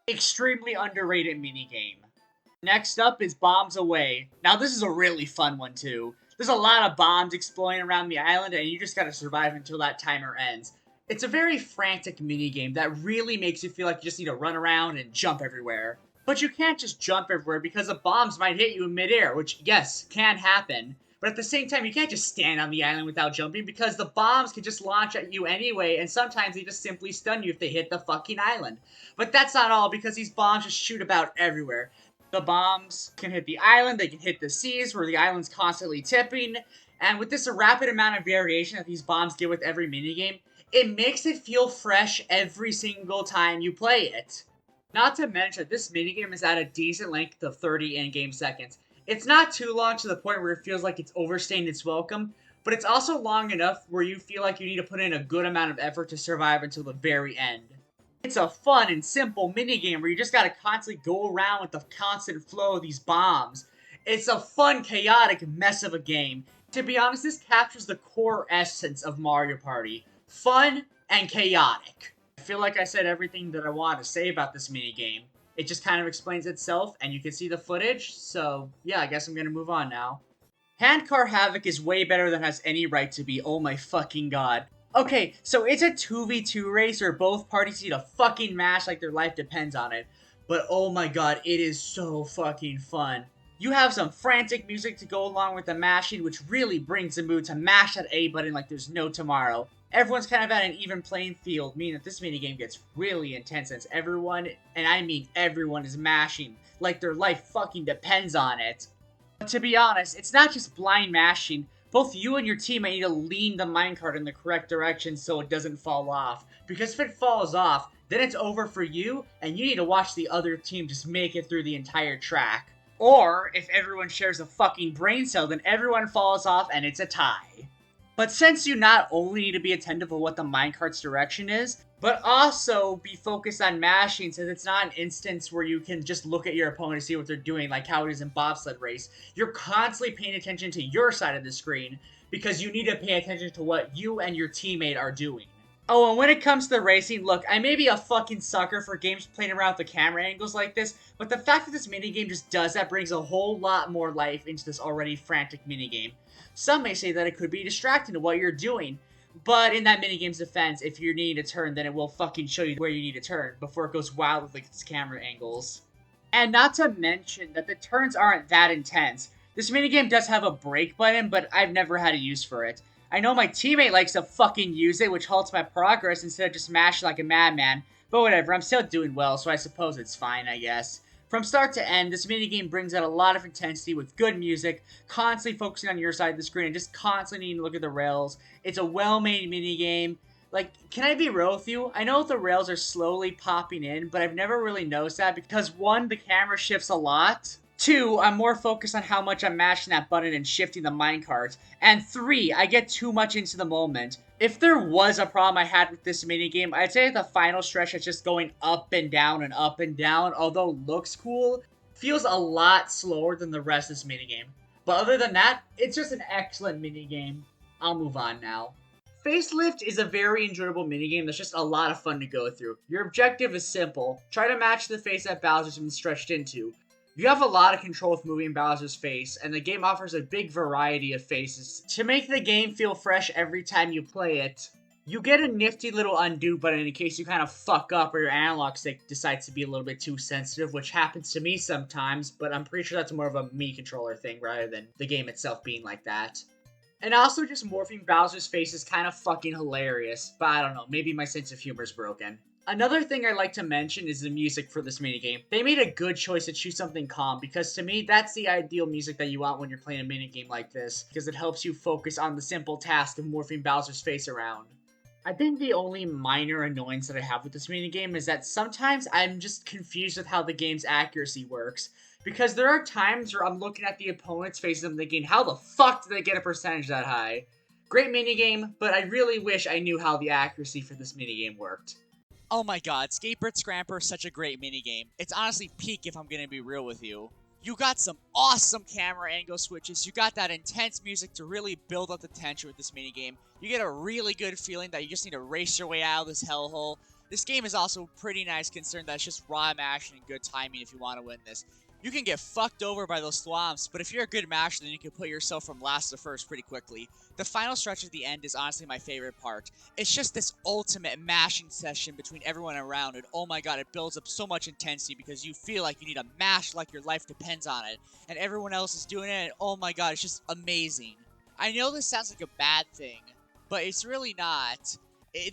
Extremely underrated minigame. Next up is Bombs Away. Now this is a really fun one too. There's a lot of bombs exploding around the island and you just gotta survive until that timer ends. It's a very frantic minigame that really makes you feel like you just need to run around and jump everywhere. But you can't just jump everywhere because the bombs might hit you in midair, which, yes, can happen. But at the same time, you can't just stand on the island without jumping because the bombs can just launch at you anyway, and sometimes they just simply stun you if they hit the fucking island. But that's not all, because these bombs just shoot about everywhere. The bombs can hit the island, they can hit the seas, where the island's constantly tipping, and with this rapid amount of variation that these bombs give with every minigame, it makes it feel fresh every single time you play it. Not to mention, this minigame is at a decent length of 30 in-game seconds. It's not too long to the point where it feels like it's overstaying its welcome, but it's also long enough where you feel like you need to put in a good amount of effort to survive until the very end. It's a fun and simple minigame where you just gotta constantly go around with the constant flow of these bombs. It's a fun, chaotic mess of a game. To be honest, this captures the core essence of Mario Party. Fun and chaotic. I feel like I said everything that I wanted to say about this minigame. It just kind of explains itself, and you can see the footage, so yeah, I guess I'm gonna move on now. Handcar Havoc is way better than it has any right to be, oh my fucking god. Okay, so it's a 2v2 race where both parties need to fucking mash like their life depends on it. But oh my god, it is so fucking fun. You have some frantic music to go along with the mashing, which really brings the mood to mash that A button like there's no tomorrow. Everyone's kind of at an even playing field, meaning that this minigame gets really intense since everyone, and I mean everyone, is mashing like their life fucking depends on it. But to be honest, it's not just blind mashing. Both you and your teammate need to lean the minecart in the correct direction so it doesn't fall off. Because if it falls off, then it's over for you, and you need to watch the other team just make it through the entire track. Or, if everyone shares a fucking brain cell, then everyone falls off and it's a tie. But since you not only need to be attentive of what the minecart's direction is, but also be focused on mashing, since it's not an instance where you can just look at your opponent to see what they're doing like how it is in bobsled race. You're constantly paying attention to your side of the screen because you need to pay attention to what you and your teammate are doing. Oh, and when it comes to the racing, look, I may be a fucking sucker for games playing around with the camera angles like this, but the fact that this minigame just does that brings a whole lot more life into this already frantic minigame. Some may say that it could be distracting to what you're doing, but in that minigame's defense, if you're needing to turn, then it will fucking show you where you need to turn before it goes wild with like its camera angles. And not to mention that the turns aren't that intense. This minigame does have a brake button, but I've never had a use for it. I know my teammate likes to fucking use it, which halts my progress instead of just mashing like a madman. But whatever, I'm still doing well, so I suppose it's fine, I guess. From start to end, this minigame brings out a lot of intensity with good music, constantly focusing on your side of the screen, and just constantly needing to look at the rails. It's a well-made minigame. Like, can I be real with you? I know the rails are slowly popping in, but I've never really noticed that because 1, the camera shifts a lot. 2, I'm more focused on how much I'm mashing that button and shifting the minecart. And 3, I get too much into the moment. If there was a problem I had with this minigame, I'd say the final stretch is just going up and down, although looks cool, feels a lot slower than the rest of this minigame. But other than that, it's just an excellent minigame. I'll move on now. Facelift is a very enjoyable minigame that's just a lot of fun to go through. Your objective is simple. Try to match the face that Bowser's been stretched into. You have a lot of control with moving Bowser's face, and the game offers a big variety of faces. To make the game feel fresh every time you play it, you get a nifty little undo button in case you kind of fuck up or your analog stick decides to be a little bit too sensitive, which happens to me sometimes, but I'm pretty sure that's more of a me controller thing rather than the game itself being like that. And also, just morphing Bowser's face is kind of fucking hilarious, but I don't know, maybe my sense of humor is broken. Another thing I'd like to mention is the music for this minigame. They made a good choice to choose something calm, because to me, that's the ideal music that you want when you're playing a minigame like this, because it helps you focus on the simple task of morphing Bowser's face around. I think the only minor annoyance that I have with this minigame is that sometimes I'm just confused with how the game's accuracy works. Because there are times where I'm looking at the opponent's faces and thinking, how the fuck did they get a percentage that high? Great minigame, but I really wish I knew how the accuracy for this minigame worked. Oh my god, Skateboard Scramper is such a great minigame. It's honestly peak if I'm gonna be real with you. You got some awesome camera angle switches, you got that intense music to really build up the tension with this minigame. You get a really good feeling that you just need to race your way out of this hellhole. This game is also pretty nice considering that it's just raw action and good timing if you want to win this. You can get fucked over by those thwomps, but if you're a good masher, then you can put yourself from last to first pretty quickly. The final stretch at the end is honestly my favorite part. It's just this ultimate mashing session between everyone around, and oh my god, it builds up so much intensity because you feel like you need to mash like your life depends on it, and everyone else is doing it, and oh my god, it's just amazing. I know this sounds like a bad thing, but it's really not.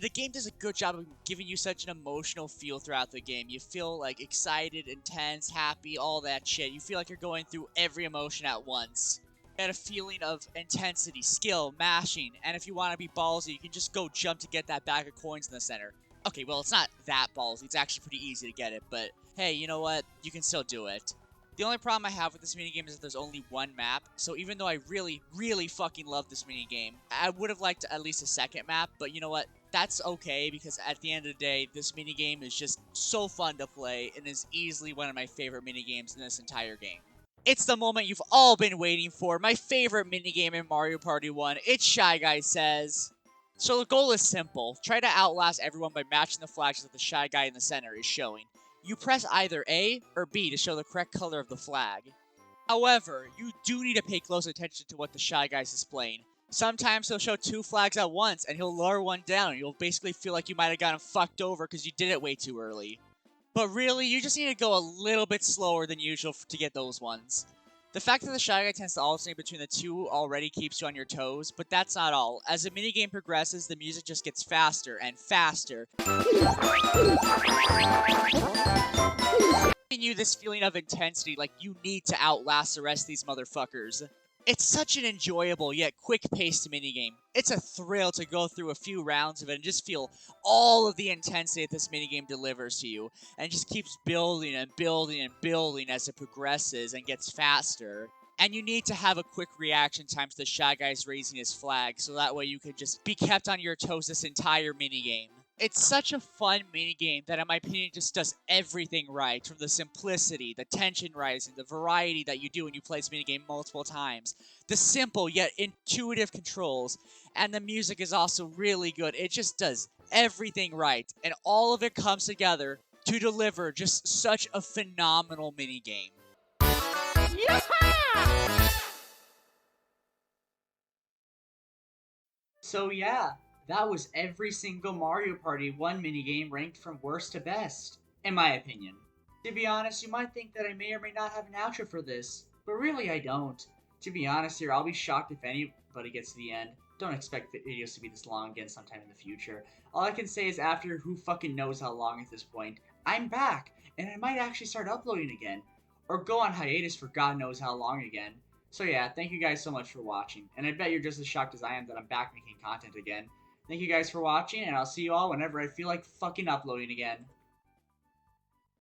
The game does a good job of giving you such an emotional feel throughout the game. You feel like excited, intense, happy, all that shit. You feel like you're going through every emotion at once. You get a feeling of intensity, skill, mashing, and if you want to be ballsy, you can just go jump to get that bag of coins in the center. Okay, well, it's not that ballsy. It's actually pretty easy to get it, but hey, you know what? You can still do it. The only problem I have with this minigame is that there's only one map, so even though I really, really fucking love this minigame, I would have liked at least a second map, but you know what? That's okay, because at the end of the day, this minigame is just so fun to play, and is easily one of my favorite minigames in this entire game. It's the moment you've all been waiting for, my favorite minigame in Mario Party 1, it's Shy Guy Says. So the goal is simple, try to outlast everyone by matching the flags that the Shy Guy in the center is showing. You press either A or B to show the correct color of the flag. However, you do need to pay close attention to what the Shy Guy's displaying. Sometimes he'll show two flags at once and he'll lower one down and you'll basically feel like you might have gotten fucked over because you did it way too early. But really, you just need to go a little bit slower than usual to get those ones. The fact that the Shy Guy tends to alternate between the two already keeps you on your toes, but that's not all. As the minigame progresses, the music just gets faster and faster, giving you this feeling of intensity like you need to outlast the rest of these motherfuckers. It's such an enjoyable yet quick-paced minigame. It's a thrill to go through a few rounds of it and just feel all of the intensity that this minigame delivers to you. And it just keeps building and building and building as it progresses and gets faster. And you need to have a quick reaction time to the Shy Guy's raising his flag, so that way you can just be kept on your toes this entire minigame. It's such a fun minigame that, in my opinion, just does everything right. From the simplicity, the tension rising, the variety that you do when you play this minigame multiple times, the simple yet intuitive controls, and the music is also really good. It just does everything right, and all of it comes together to deliver just such a phenomenal minigame. So yeah, that was every single Mario Party 1 minigame ranked from worst to best, in my opinion. To be honest, you might think that I may or may not have an outro for this, but really I don't. To be honest here, I'll be shocked if anybody gets to the end. Don't expect the videos to be this long again sometime in the future. All I can say is after who fucking knows how long at this point, I'm back, and I might actually start uploading again. Or go on hiatus for God knows how long again. So yeah, thank you guys so much for watching, and I bet you're just as shocked as I am that I'm back making content again. Thank you guys for watching, and I'll see you all whenever I feel like fucking uploading again.